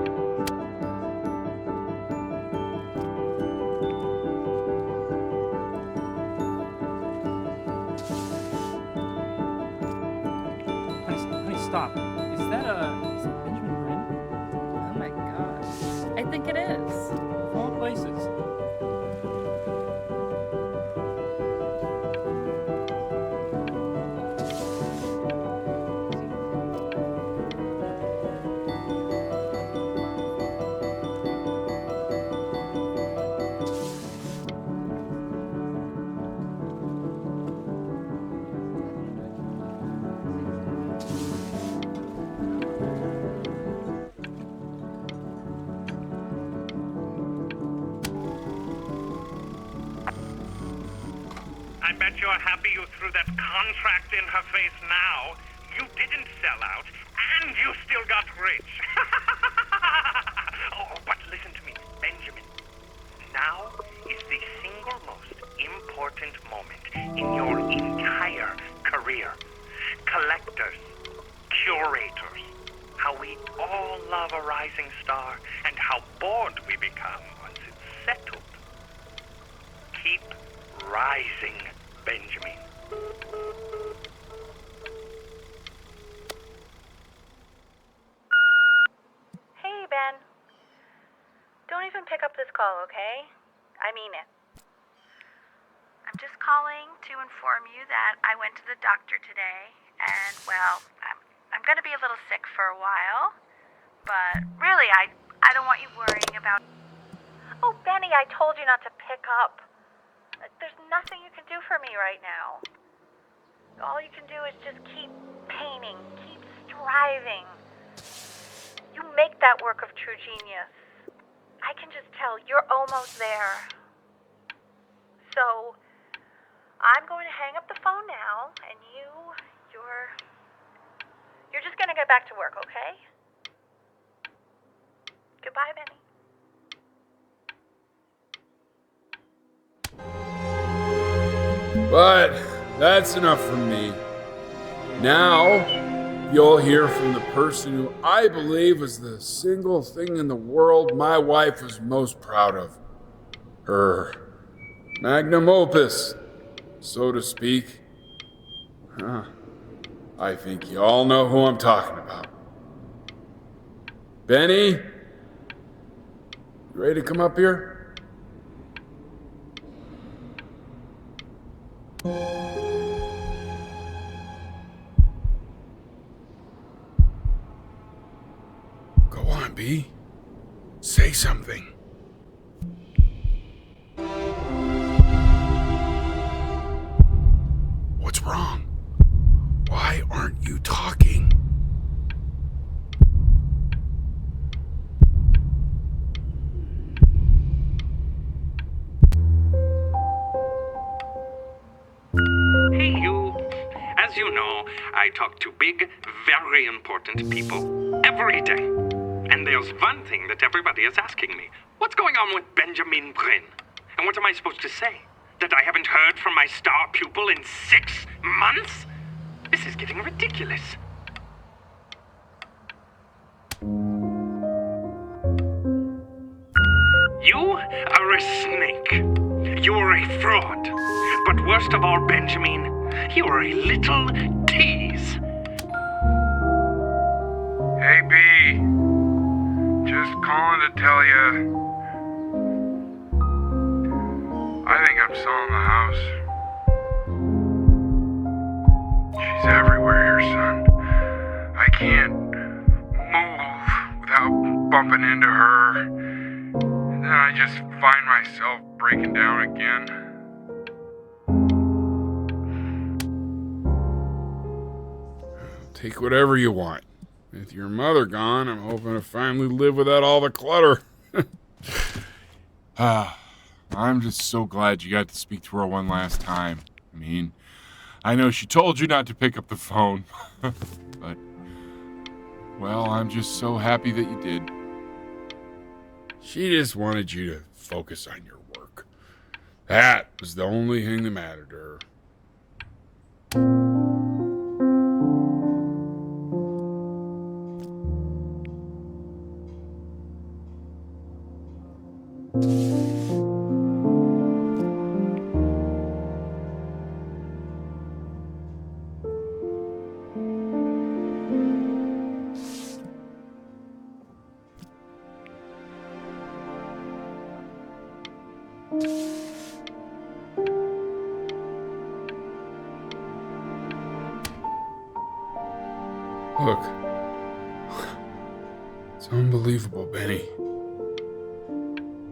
Honey, stop. Is that Benjamin Brin? Oh my gosh. I think it is. Of all places. I bet you're happy you threw that contract in her face now. You didn't sell out, and you still got rich. Oh, but listen to me, Benjamin. Now is the single most important moment in your entire career. Collectors, curators, how we all love a rising star, and how bored we become once it's settled. Keep rising, Benjamin. Hey, Ben. Don't even pick up this call, okay? I mean it. I'm just calling to inform you that I went to the doctor today, and, well, I'm gonna be a little sick for a while, but really, I don't want you worrying about... Oh, Benny, I told you not to pick up. There's nothing you can do for me right now. All you can do is just keep painting, keep striving. You make that work of true genius. I can just tell you're almost there. So, I'm going to hang up the phone now, and you're just going to get back to work, okay? Goodbye, Benny. But that's enough from me. Now, you'll hear from the person who I believe was the single thing in the world my wife was most proud of. Her magnum opus, so to speak. I think you all know who I'm talking about. Benny? You ready to come up here? Go on, B. Say something. What's wrong? Why aren't you talking? Hey, you. As you know, I talk to big, very important people every day. And there's one thing that everybody is asking me. What's going on with Benjamin Brin? And what am I supposed to say? That I haven't heard from my star pupil in 6 months? This is getting ridiculous. You are a snake. You are a fraud. But worst of all, Benjamin, you are a little tease. Hey, B. Just calling to tell you. I think I'm selling the house. She's everywhere here, son. I can't move without bumping into her. And then I just find myself breaking down again. Take whatever you want. With your mother gone, I'm hoping to finally live without all the clutter. I'm just so glad you got to speak to her one last time. I mean, I know she told you not to pick up the phone, but, well, I'm just so happy that you did. She just wanted you to focus on your work. That was the only thing that mattered to her. Look. It's unbelievable, Benny.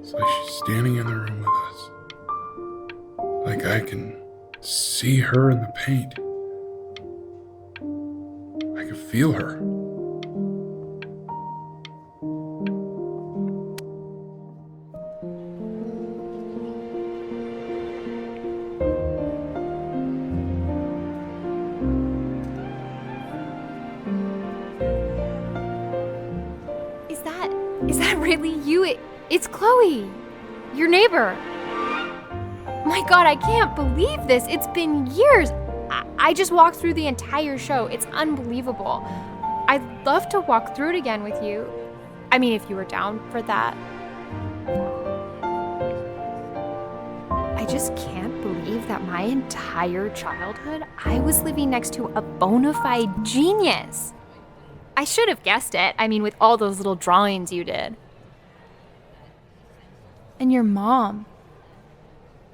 It's like she's standing in the room with us. Like I can see her in the paint. I can feel her. Is that really you? It's Chloe, your neighbor. My God, I can't believe this. It's been years. I just walked through the entire show. It's unbelievable. I'd love to walk through it again with you. I mean, if you were down for that. I just can't believe that my entire childhood, I was living next to a bona fide genius. I should have guessed it. I mean, with all those little drawings you did. And your mom.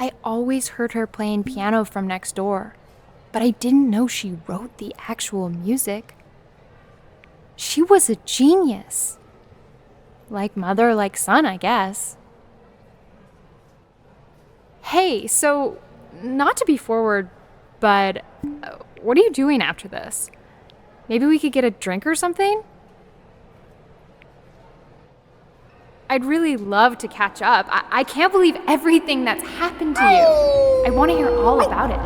I always heard her playing piano from next door, but I didn't know she wrote the actual music. She was a genius. Like mother, like son, I guess. Hey, so, not to be forward, but what are you doing after this? Maybe we could get a drink or something? I'd really love to catch up. I can't believe everything that's happened to you. I want to hear all about it.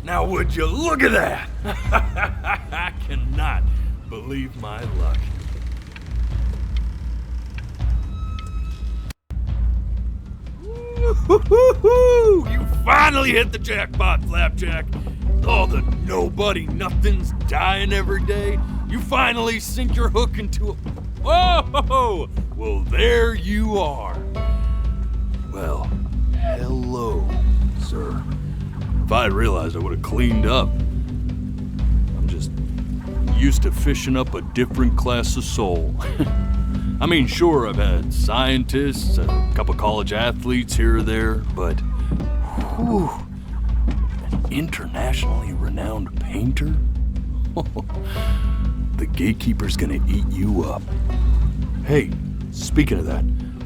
Now would you look at that? I cannot believe my luck. Woo-hoo-hoo-hoo! You finally hit the jackpot, Flapjack. All the nobody nothings dying every day. You finally sink your hook into a... Whoa! Well, there you are. Well, hello, sir. If I had realized, I would have cleaned up. I'm just used to fishing up a different class of soul. I mean, sure, I've had scientists, a couple college athletes here or there, but whew, an internationally renowned painter? The gatekeeper's gonna eat you up. Hey, speaking of that,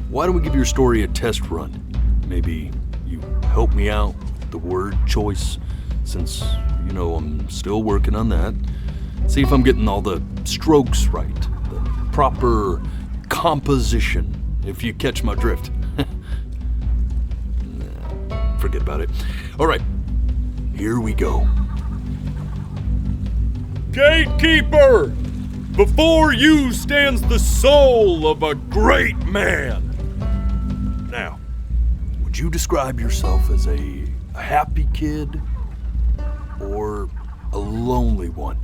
why don't we give your story a test run? Maybe you help me out with the word choice, since, you know, I'm still working on that. See if I'm getting all the strokes right, the proper composition, if you catch my drift. Forget about it. All right, here we go. Gatekeeper! Before you stands the soul of a great man. Now, would you describe yourself as a happy kid or a lonely one?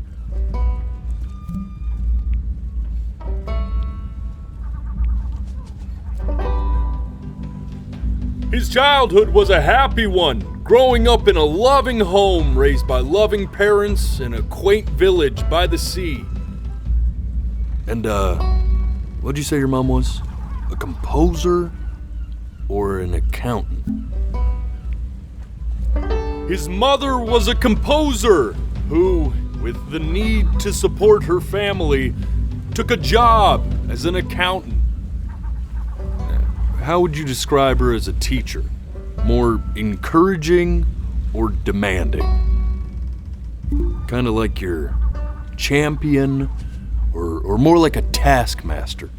His childhood was a happy one, growing up in a loving home raised by loving parents in a quaint village by the sea. And, what'd you say your mom was? A composer or an accountant? His mother was a composer who, with the need to support her family, took a job as an accountant. How would you describe her as a teacher? More encouraging or demanding? Kind of like your champion or more like a taskmaster?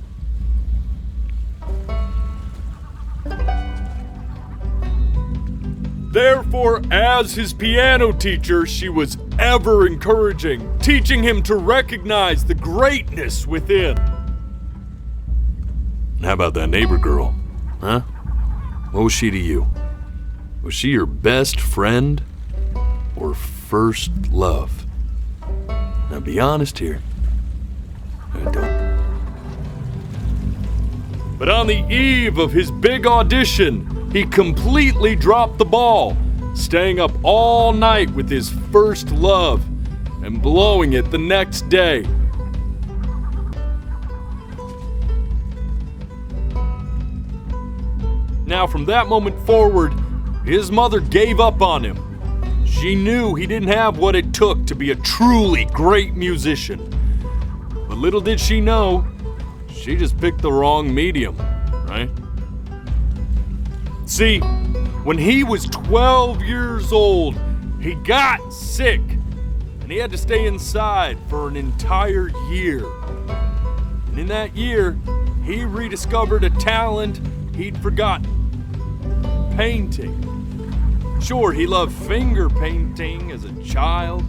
Therefore, as his piano teacher, she was ever encouraging, teaching him to recognize the greatness within. How about that neighbor girl? Huh? What was she to you? Was she your best friend or first love? Now be honest here. Don't. But on the eve of his big audition, he completely dropped the ball, staying up all night with his first love and blowing it the next day. Now, from that moment forward, his mother gave up on him. She knew he didn't have what it took to be a truly great musician. But little did she know, she just picked the wrong medium, right? See, when he was 12 years old, he got sick, and he had to stay inside for an entire year. And in that year, he rediscovered a talent he'd forgotten: painting. Sure, he loved finger painting as a child.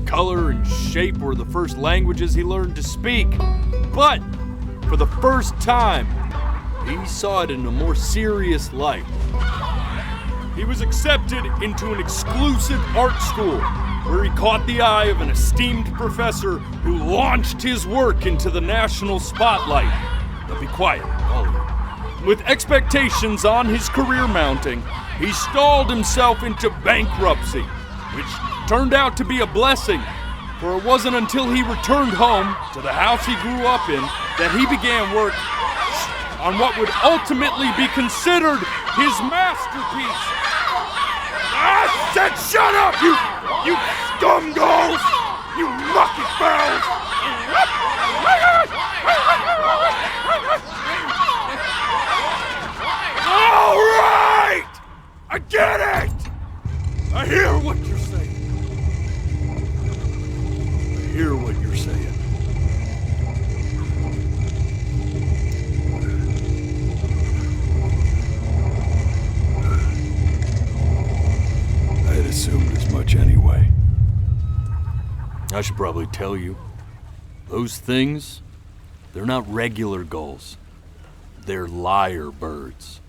Color and shape were the first languages he learned to speak. But for the first time, he saw it in a more serious light. He was accepted into an exclusive art school where he caught the eye of an esteemed professor who launched his work into the national spotlight. Now be quiet, all of you. With expectations on his career mounting, he stalled himself into bankruptcy, which turned out to be a blessing, for it wasn't until he returned home to the house he grew up in that he began work on what would ultimately be considered his masterpiece. I said shut up, you scumballs! You mucky fowls! All right! I get it! I hear what you're saying. I hear what you're saying. I had assumed as much anyway. I should probably tell you, those things, they're not regular gulls. They're lyre birds.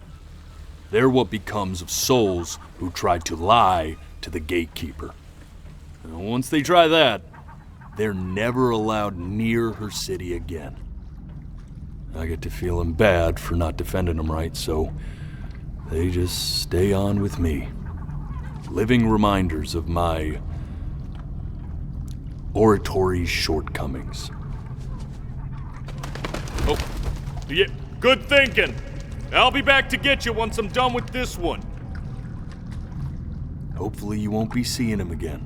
They're what becomes of souls who try to lie to the gatekeeper. And once they try that, they're never allowed near her city again. I get to feeling bad for not defending them right, so they just stay on with me. Living reminders of my oratory shortcomings. Oh, yeah, good thinking. I'll be back to get you once I'm done with this one. Hopefully you won't be seeing him again.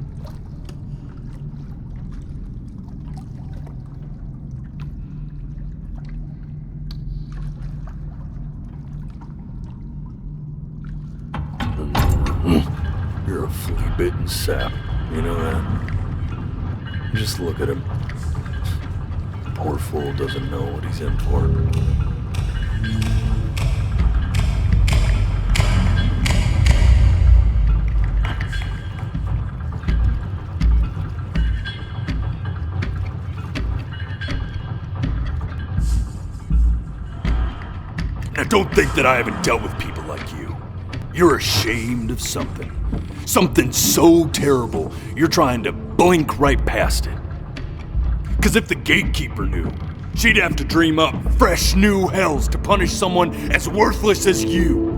You're a flea-bitten sap, you know that? Just look at him. Poor fool doesn't know what he's in for. Now don't think that I haven't dealt with people like you. You're ashamed of something. Something so terrible, you're trying to blink right past it. Because if the gatekeeper knew, she'd have to dream up fresh new hells to punish someone as worthless as you.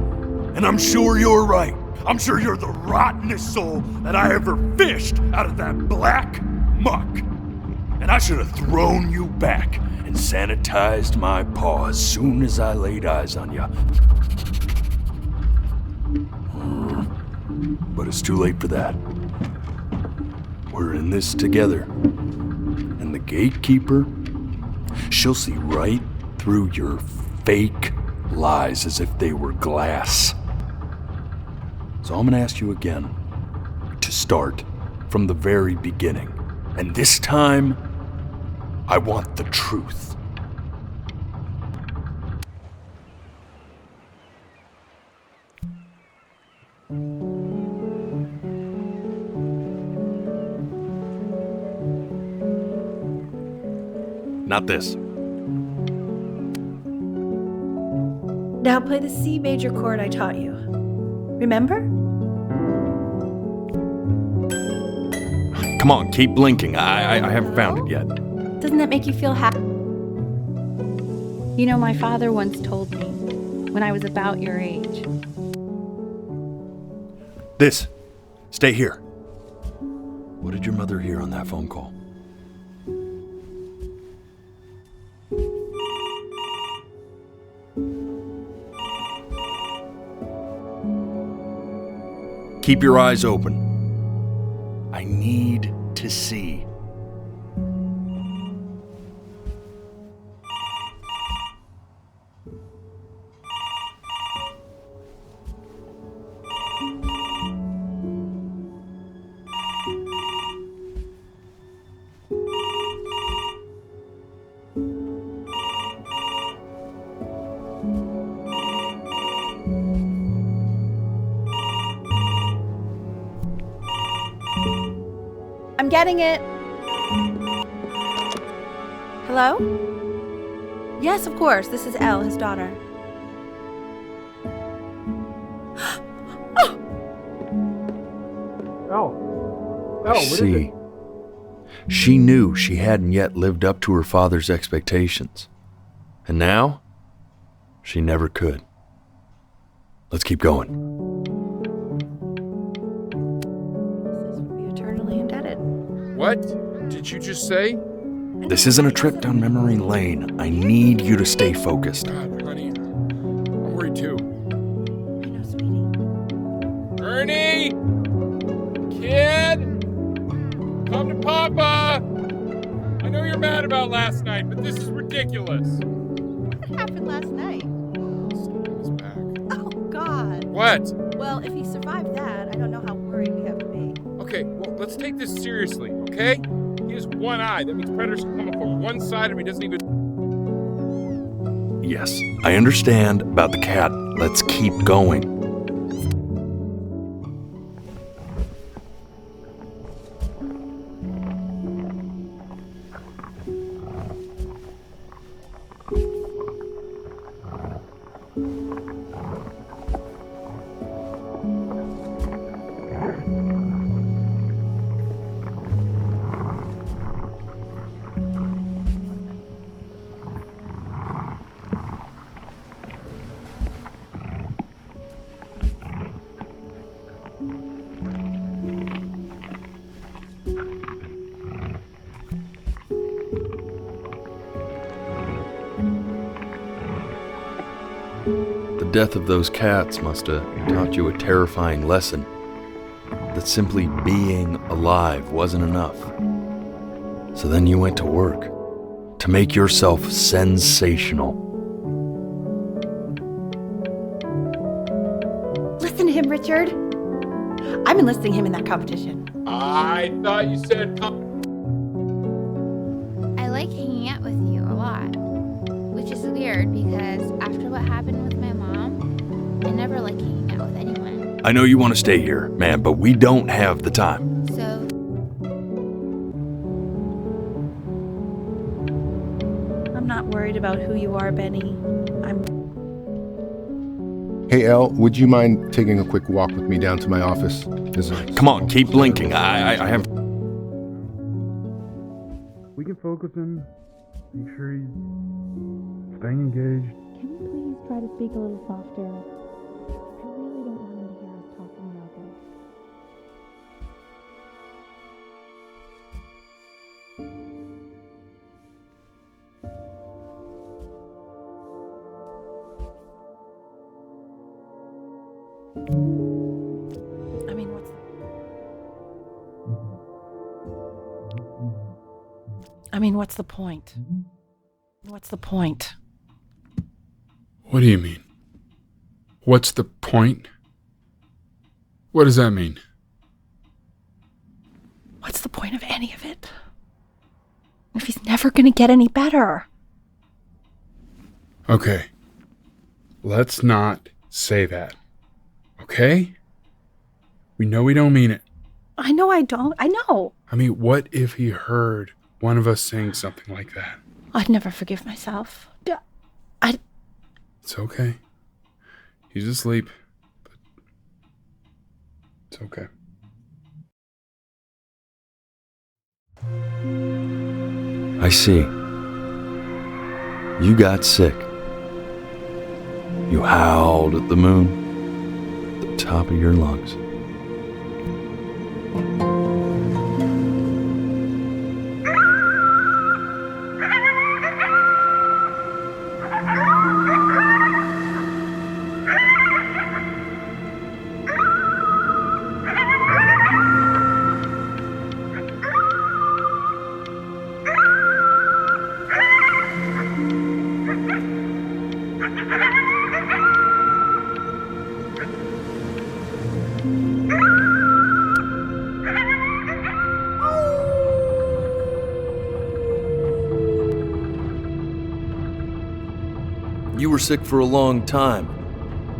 And I'm sure you're right. I'm sure you're the rottenest soul that I ever fished out of that black muck. And I should have thrown you back and sanitized my paw as soon as I laid eyes on you. But it's too late for that. We're in this together. And the gatekeeper, she'll see right through your fake lies as if they were glass. So I'm gonna ask you again to start from the very beginning. And this time, I want the truth. Not this. Now play the C major chord I taught you. Remember? Come on, keep blinking. I haven't found it yet. Doesn't that make you feel happy? You know, my father once told me when I was about your age. This. Stay here. What did your mother hear on that phone call? Keep your eyes open. I need to see. I'm getting it. Hello? Yes, of course. This is Elle, his daughter. Oh, I what is see. it? She knew she hadn't yet lived up to her father's expectations. And now, she never could. Let's keep going. Eternally indebted. What did you just say? This isn't a trip down memory lane. I need you to stay focused. God, honey, I'm worried too. I know, sweetie. Ernie! Kid! Come to Papa! I know you're mad about last night, but this is ridiculous. What happened last night? He's back. Oh, God. What? Well, if he survived that, I don't know how worried we have to be. Okay, well, let's take this seriously, okay? He has one eye. That means predators can come up from one side of him. He doesn't even... Yes, I understand about the cat. Let's keep going. The death of those cats must have taught you a terrifying lesson. That simply being alive wasn't enough. So then you went to work to make yourself sensational. Listen to him, Richard. I'm enlisting him in that competition. I thought you said... I like hanging out with you a lot, which is weird because after what happened with my mom, I never like hanging out with anyone. I know you want to stay here, man, but we don't have the time. So, I'm not worried about who you are, Benny. Hey, Elle, would you mind taking a quick walk with me down to my office? Come on, keep blinking. I have... We can focus him, make sure he's staying engaged. Can you please try to speak a little softer? I really don't want him to hear us talking about this. What's the point? What's the point? What do you mean? What's the point? What does that mean? What's the point of any of it? If he's never gonna get any better. Okay. Let's not say that. Okay? We know we don't mean it. I know I don't. I know. I mean, what if he heard one of us saying something like that? I'd never forgive myself. It's okay. He's asleep. But it's okay. I see. You got sick. You howled at the moon at the top of your lungs. were sick for a long time,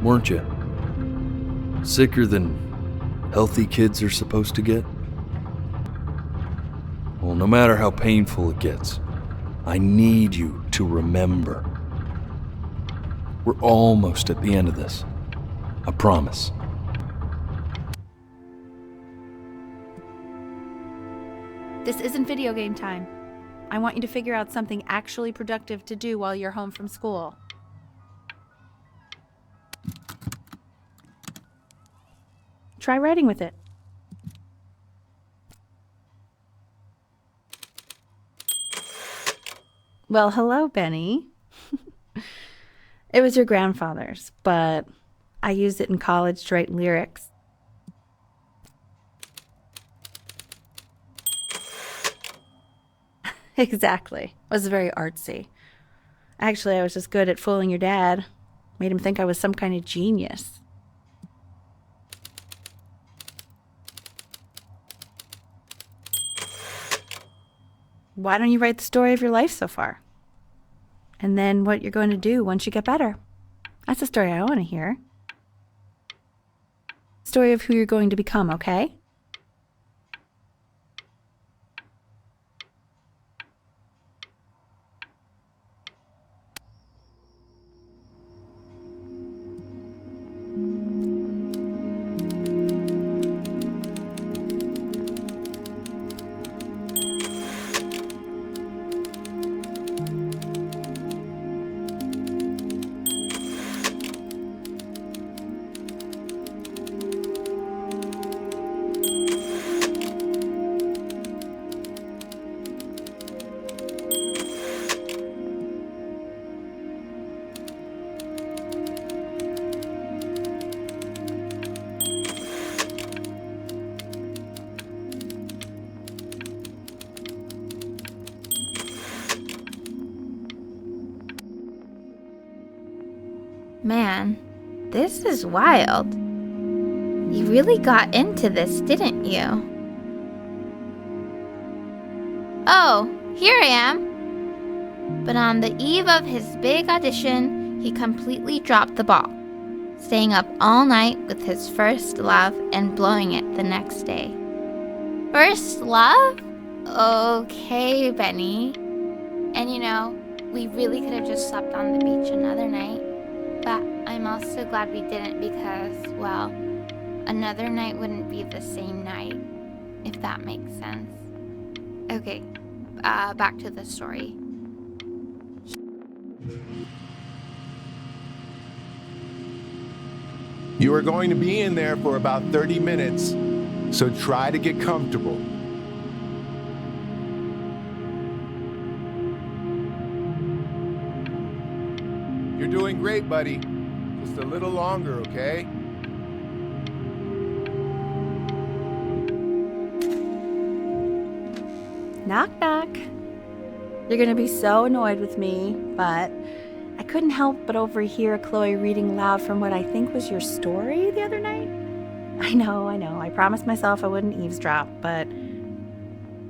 weren't you? Sicker than healthy kids are supposed to get? Well, no matter how painful it gets, I need you to remember. We're almost at the end of this. I promise. This isn't video game time. I want you to figure out something actually productive to do while you're home from school. Try writing with it. Well, hello, Benny. It was your grandfather's, but I used it in college to write lyrics. Exactly. It was very artsy. Actually, I was just good at fooling your dad. Made him think I was some kind of genius. Why don't you write the story of your life so far? And then what you're going to do once you get better. That's the story I want to hear. Story of who you're going to become, okay? Man, this is wild. You really got into this, didn't you? Oh, here I am. But on the eve of his big audition, he completely dropped the ball, staying up all night with his first love and blowing it the next day. First love? Okay, Benny. And you know, we really could have just slept on the beach another night. But I'm also glad we didn't because, well, another night wouldn't be the same night, if that makes sense. Okay, back to the story. You are going to be in there for about 30 minutes, so try to get comfortable. You're doing great, buddy. Just a little longer, okay? Knock, knock. You're gonna be so annoyed with me, but I couldn't help but overhear Chloe reading loud from what I think was your story the other night. I know. I promised myself I wouldn't eavesdrop, but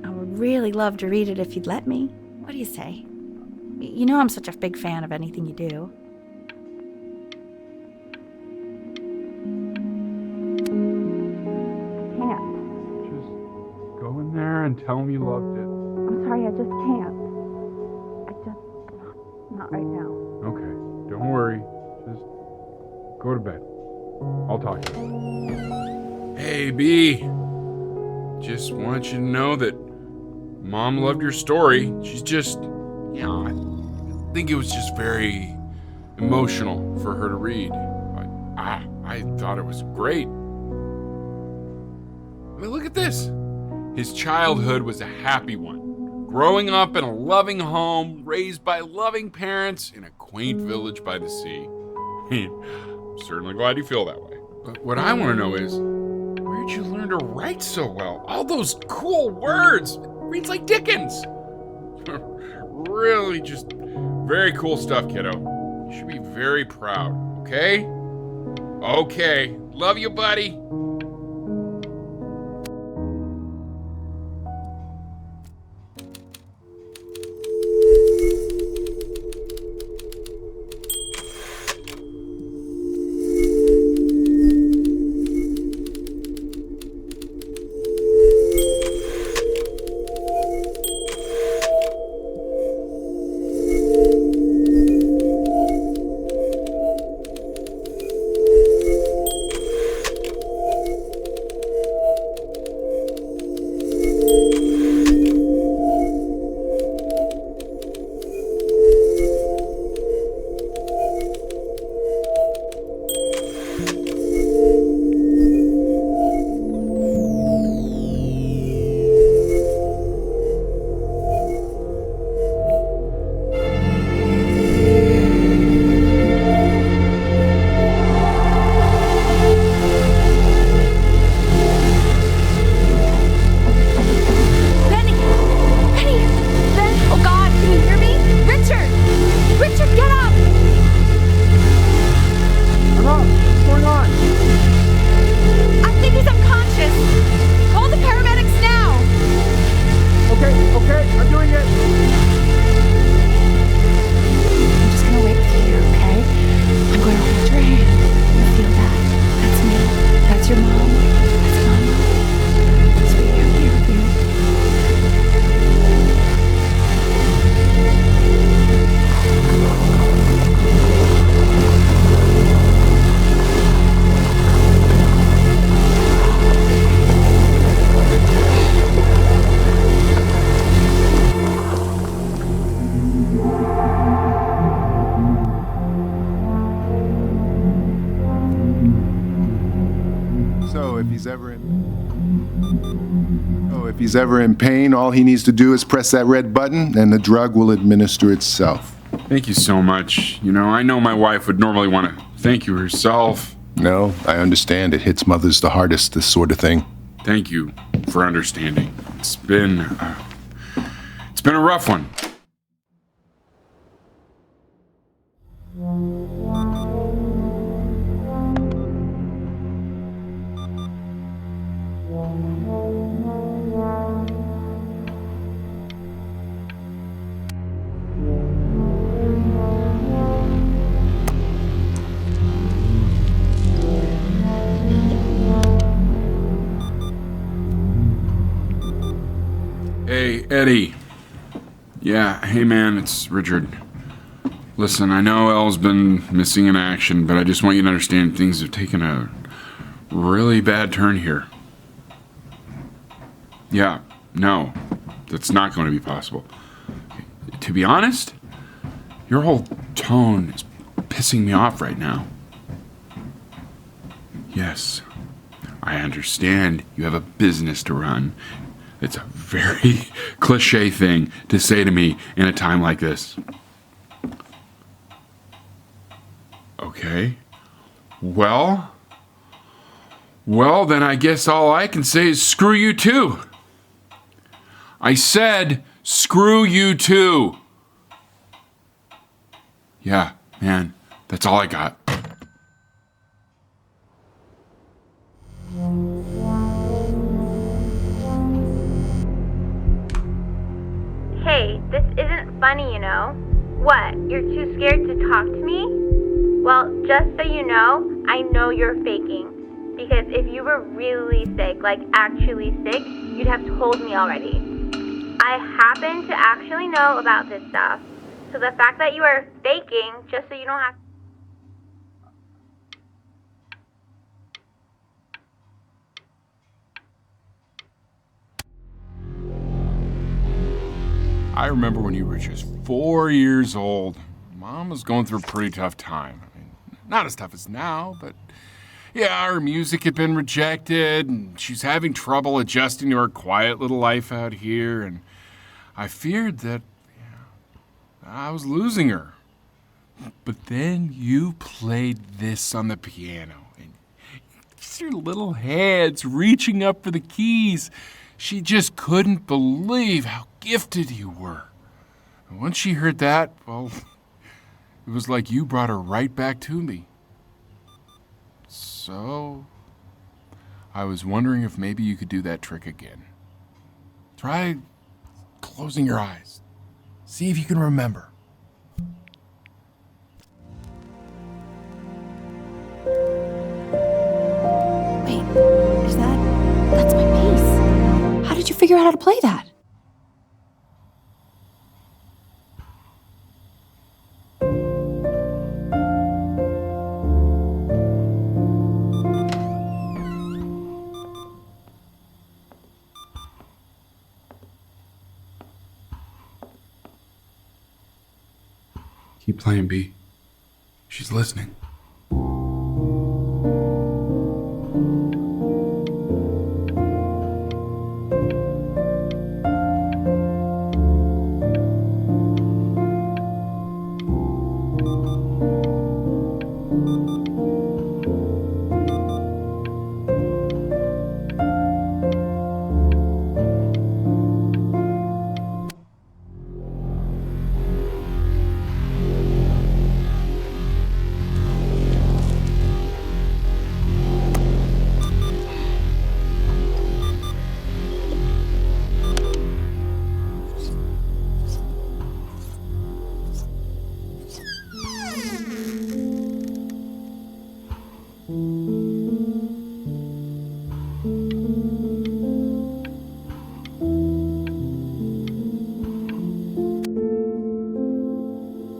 I would really love to read it if you'd let me. What do you say? You know I'm such a big fan of anything you do. Just go in there and tell him you loved it. I'm sorry, I just can't. Not right now. Okay, don't worry. Just go to bed. I'll talk to you. Hey, B. Just want you to know that Mom loved your story. She's just, I think it was just very emotional for her to read. But I thought it was great. I mean, look at this. His childhood was a happy one. Growing up in a loving home, raised by loving parents in a quaint village by the sea. I'm certainly glad you feel that way. But what I want to know is, where'd you learn to write so well? All those cool words. It reads like Dickens. Really just very cool stuff, kiddo. You should be very proud, okay? Okay. Love you, buddy. So if he's ever in pain, all he needs to do is press that red button and the drug will administer itself. Thank you so much. You know, I know my wife would normally want to thank you herself. No, I understand. It hits mothers the hardest, this sort of thing. Thank you for understanding. It's been a rough one. Hey, Eddie. Yeah, hey man, it's Richard. Listen, I know Elle's been missing in action, but I just want you to understand things have taken a really bad turn here. Yeah, no, that's not going to be possible. To be honest, your whole tone is pissing me off right now. Yes, I understand you have a business to run. It's a very cliche thing to say to me in a time like this. Okay. Well, then I guess all I can say is screw you too. I said screw you too. Yeah, man, that's all I got. Hey, this isn't funny, you know. What, you're too scared to talk to me? Well, just so you know, I know you're faking. Because if you were really sick, like actually sick, you'd have told me already. I happen to actually know about this stuff. So the fact that you are faking, just so you don't have... I remember when you were just 4 years old. Mom was going through a pretty tough time. I mean, not as tough as now, but yeah, her music had been rejected, and she's having trouble adjusting to her quiet little life out here, and I feared that I was losing her. But then you played this on the piano, and just your little hands reaching up for the keys. She just couldn't believe how gifted you were. And once she heard that, well, it was like you brought her right back to me. So, I was wondering if maybe you could do that trick again. Try closing your eyes. See if you can remember. Wait, that's my bass. How did you figure out how to play that? Keep playing, B. She's listening.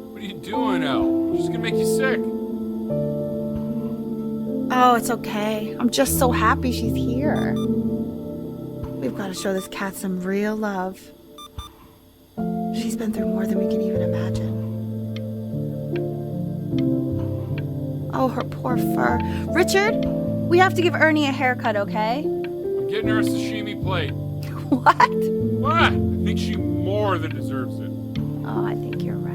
What are you doing, Elle? She's gonna make you sick. Oh, it's okay. I'm just so happy she's here. We've got to show this cat some real love. She's been through more than we can even imagine. Oh, her poor fur. Richard, We have to give Ernie a haircut, okay? I'm getting her a sashimi plate. What? What? I think she more than deserves it. Oh, I think you're right.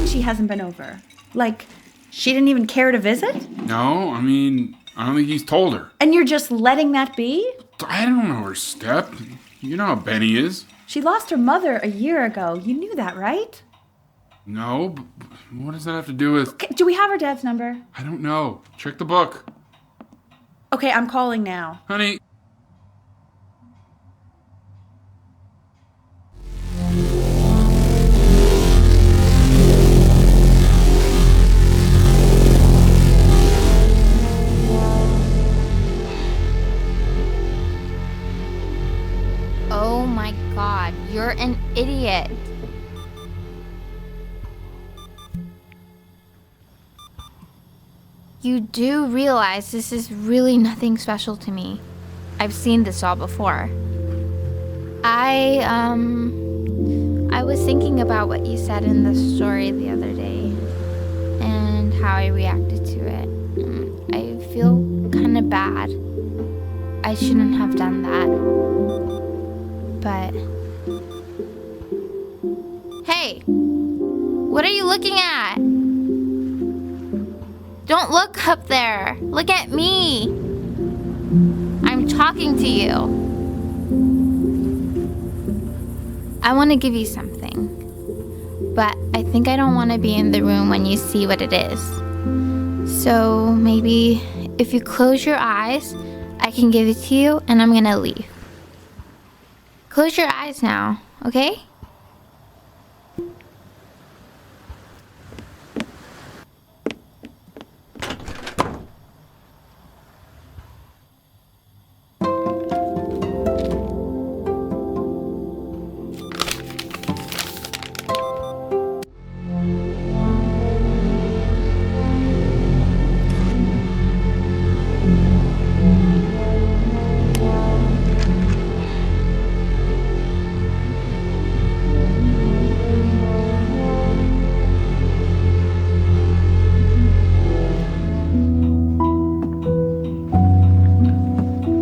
She hasn't been over. Like, she didn't even care to visit? No, I mean, I don't think he's told her. And you're just letting that be? I don't know her step. You know how Benny is. She lost her mother a year ago. You knew that, right? No, but what does that have to do with... Okay, do we have her dad's number? I don't know. Check the book. Okay, I'm calling now. Honey. Oh my god, you're an idiot. You do realize this is really nothing special to me. I've seen this all before. I was thinking about what you said in the story the other day and how I reacted to it. I feel kind of bad. I shouldn't have done that. But... Hey! What are you looking at? Don't look up there! Look at me! I'm talking to you. I want to give you something. But I think I don't want to be in the room when you see what it is. So maybe if you close your eyes, I can give it to you and I'm gonna leave. Close your eyes now, okay?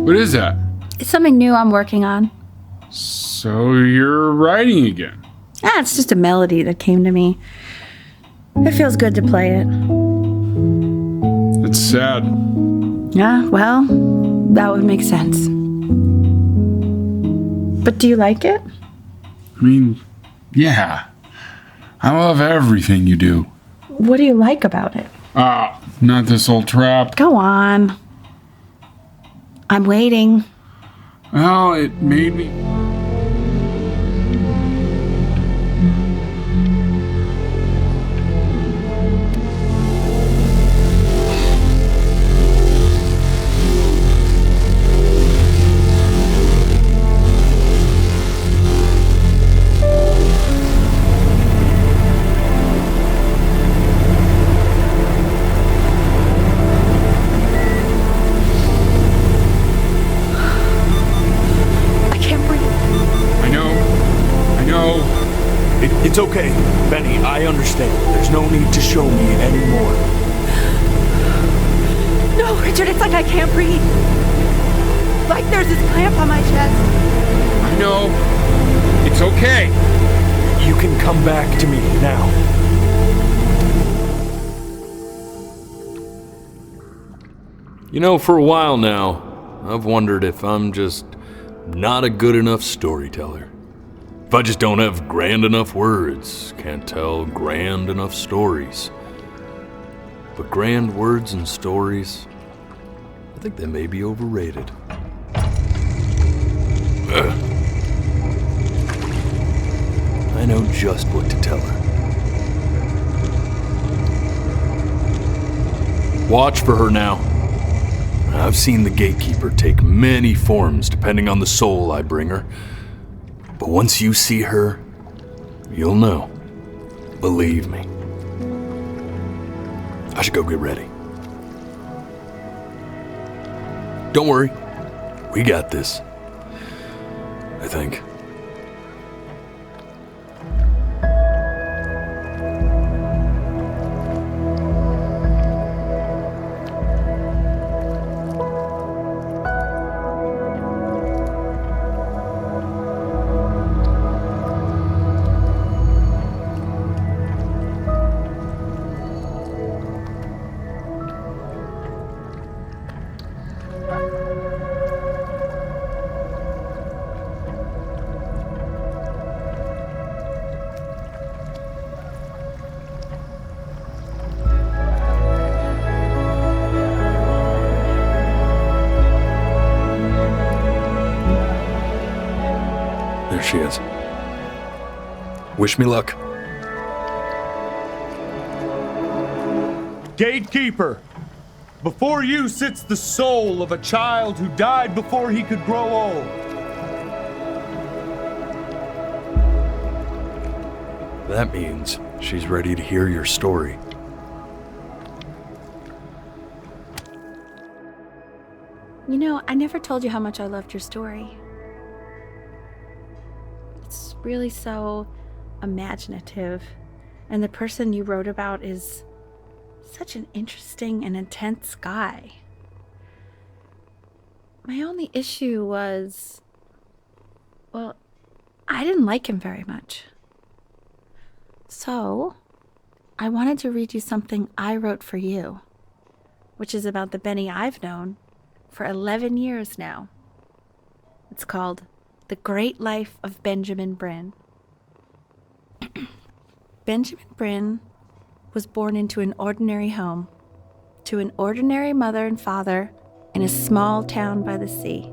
What is that? It's something new I'm working on. So you're writing again? It's just a melody that came to me. It feels good to play it. It's sad. Yeah, well, that would make sense. But do you like it? I mean, yeah. I love everything you do. What do you like about it? Not this old trap. Go on. I'm waiting. Well, it made me... It's okay, Benny, I understand. There's no need to show me anymore. No, Richard, it's like I can't breathe. Like there's this clamp on my chest. I know. It's okay. You can come back to me now. You know, for a while now, I've wondered if I'm just not a good enough storyteller. If I just don't have grand enough words, can't tell grand enough stories. But grand words and stories, I think they may be overrated. I know just what to tell her. Watch for her now. I've seen the gatekeeper take many forms depending on the soul I bring her. But once you see her, you'll know. Believe me. I should go get ready. Don't worry. We got this. I think. There she is. Wish me luck. Gatekeeper, before you sits the soul of a child who died before he could grow old. That means she's ready to hear your story. You know, I never told you how much I loved your story. It's really so imaginative, and the person you wrote about is such an interesting and intense guy. My only issue was, well, I didn't like him very much. So, I wanted to read you something I wrote for you, which is about the Benny I've known for 11 years now. It's called The Great Life of Benjamin Bryn. Benjamin Bryn was born into an ordinary home, to an ordinary mother and father in a small town by the sea.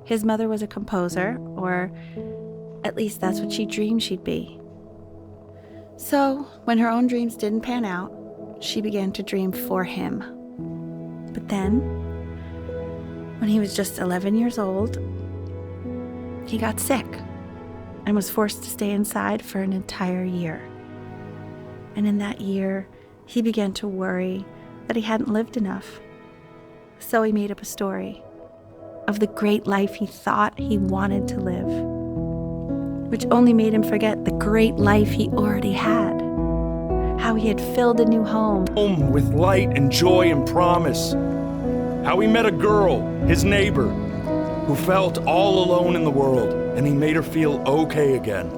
His mother was a composer, or at least that's what she dreamed she'd be. So, when her own dreams didn't pan out, she began to dream for him. But then, when he was just 11 years old, he got sick and was forced to stay inside for an entire year. And in that year, he began to worry that he hadn't lived enough. So he made up a story of the great life he thought he wanted to live, which only made him forget the great life he already had. How he had filled a new home. Home with light and joy and promise. How he met a girl, his neighbor, who felt all alone in the world, and he made her feel okay again.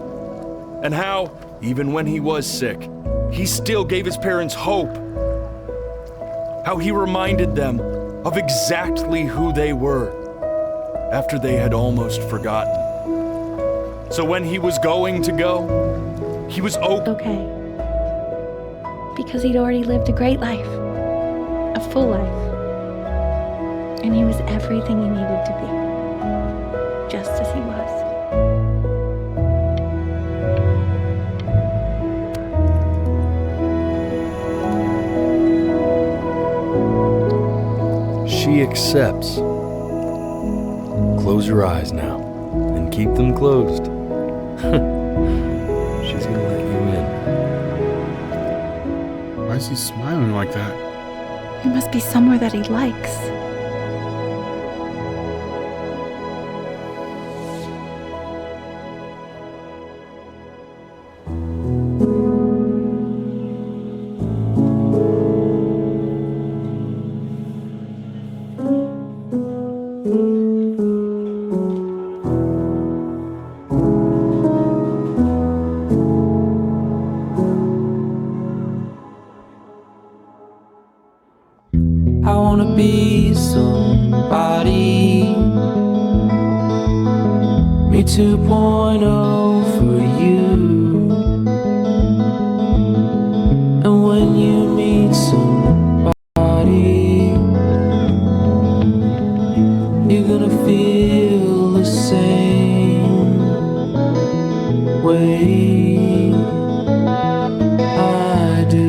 And how, even when he was sick, he still gave his parents hope. How he reminded them of exactly who they were after they had almost forgotten. So when he was going to go, he was okay. Because he'd already lived a great life, a full life. And he was everything he needed to be, just as he was. She accepts. Close your eyes now, and keep them closed. She's gonna let you in. Why is he smiling like that? It must be somewhere that he likes. I wanna be somebody. Me 2.0 for you. And when you meet somebody, you're gonna feel the same way I do.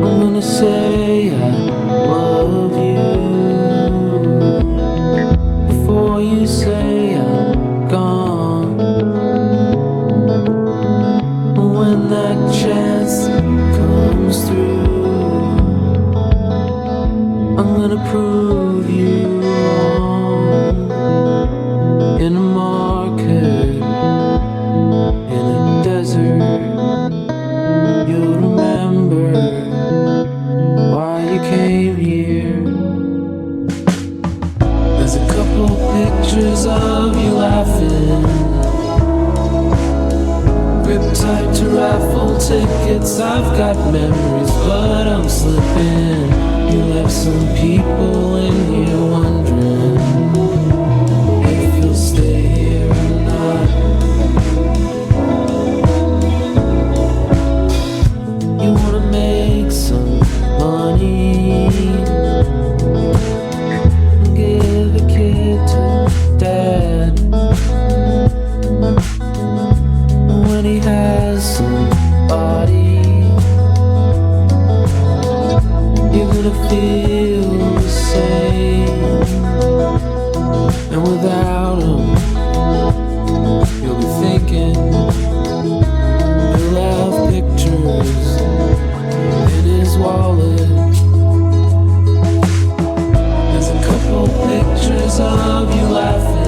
I'm gonna say I love you before you say I Tied to raffle tickets, I've got memories, but I'm slipping. You left some people in here wondering if you'll stay here or not. You wanna make some money, give a kid to dad. When he has somebody, you're gonna feel the same. And without him, you'll be thinking he'll have pictures in his wallet. There's a couple pictures of you laughing,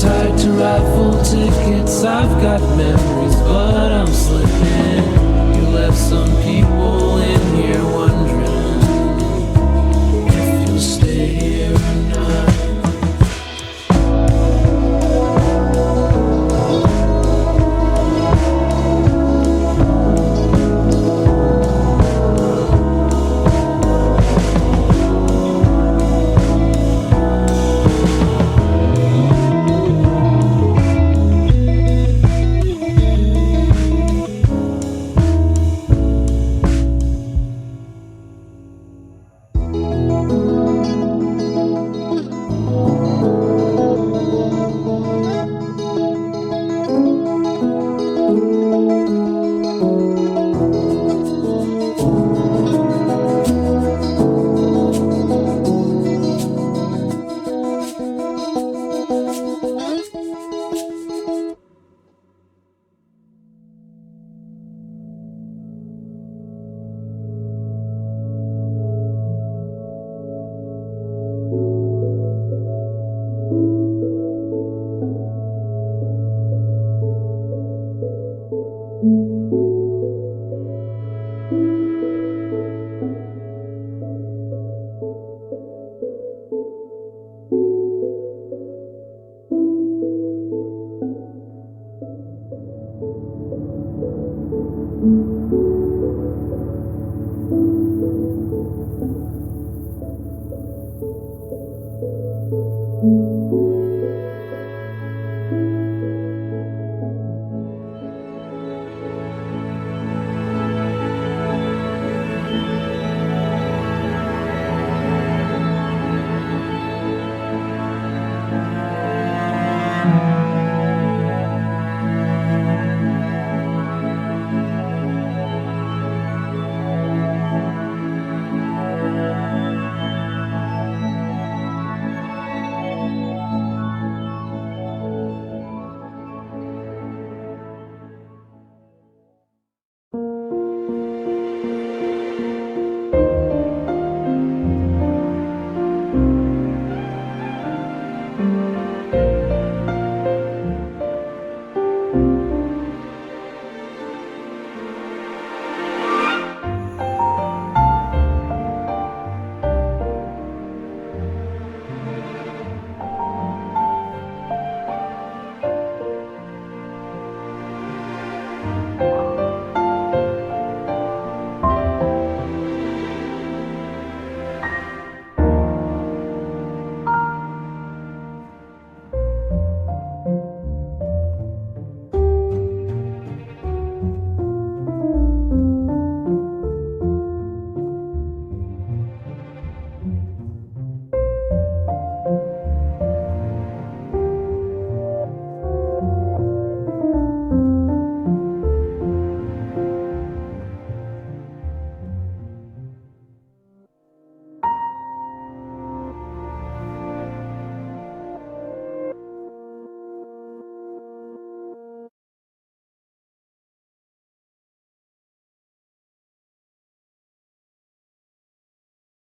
tied to raffle tickets. I've got memories, but I'm slipping. You left some people in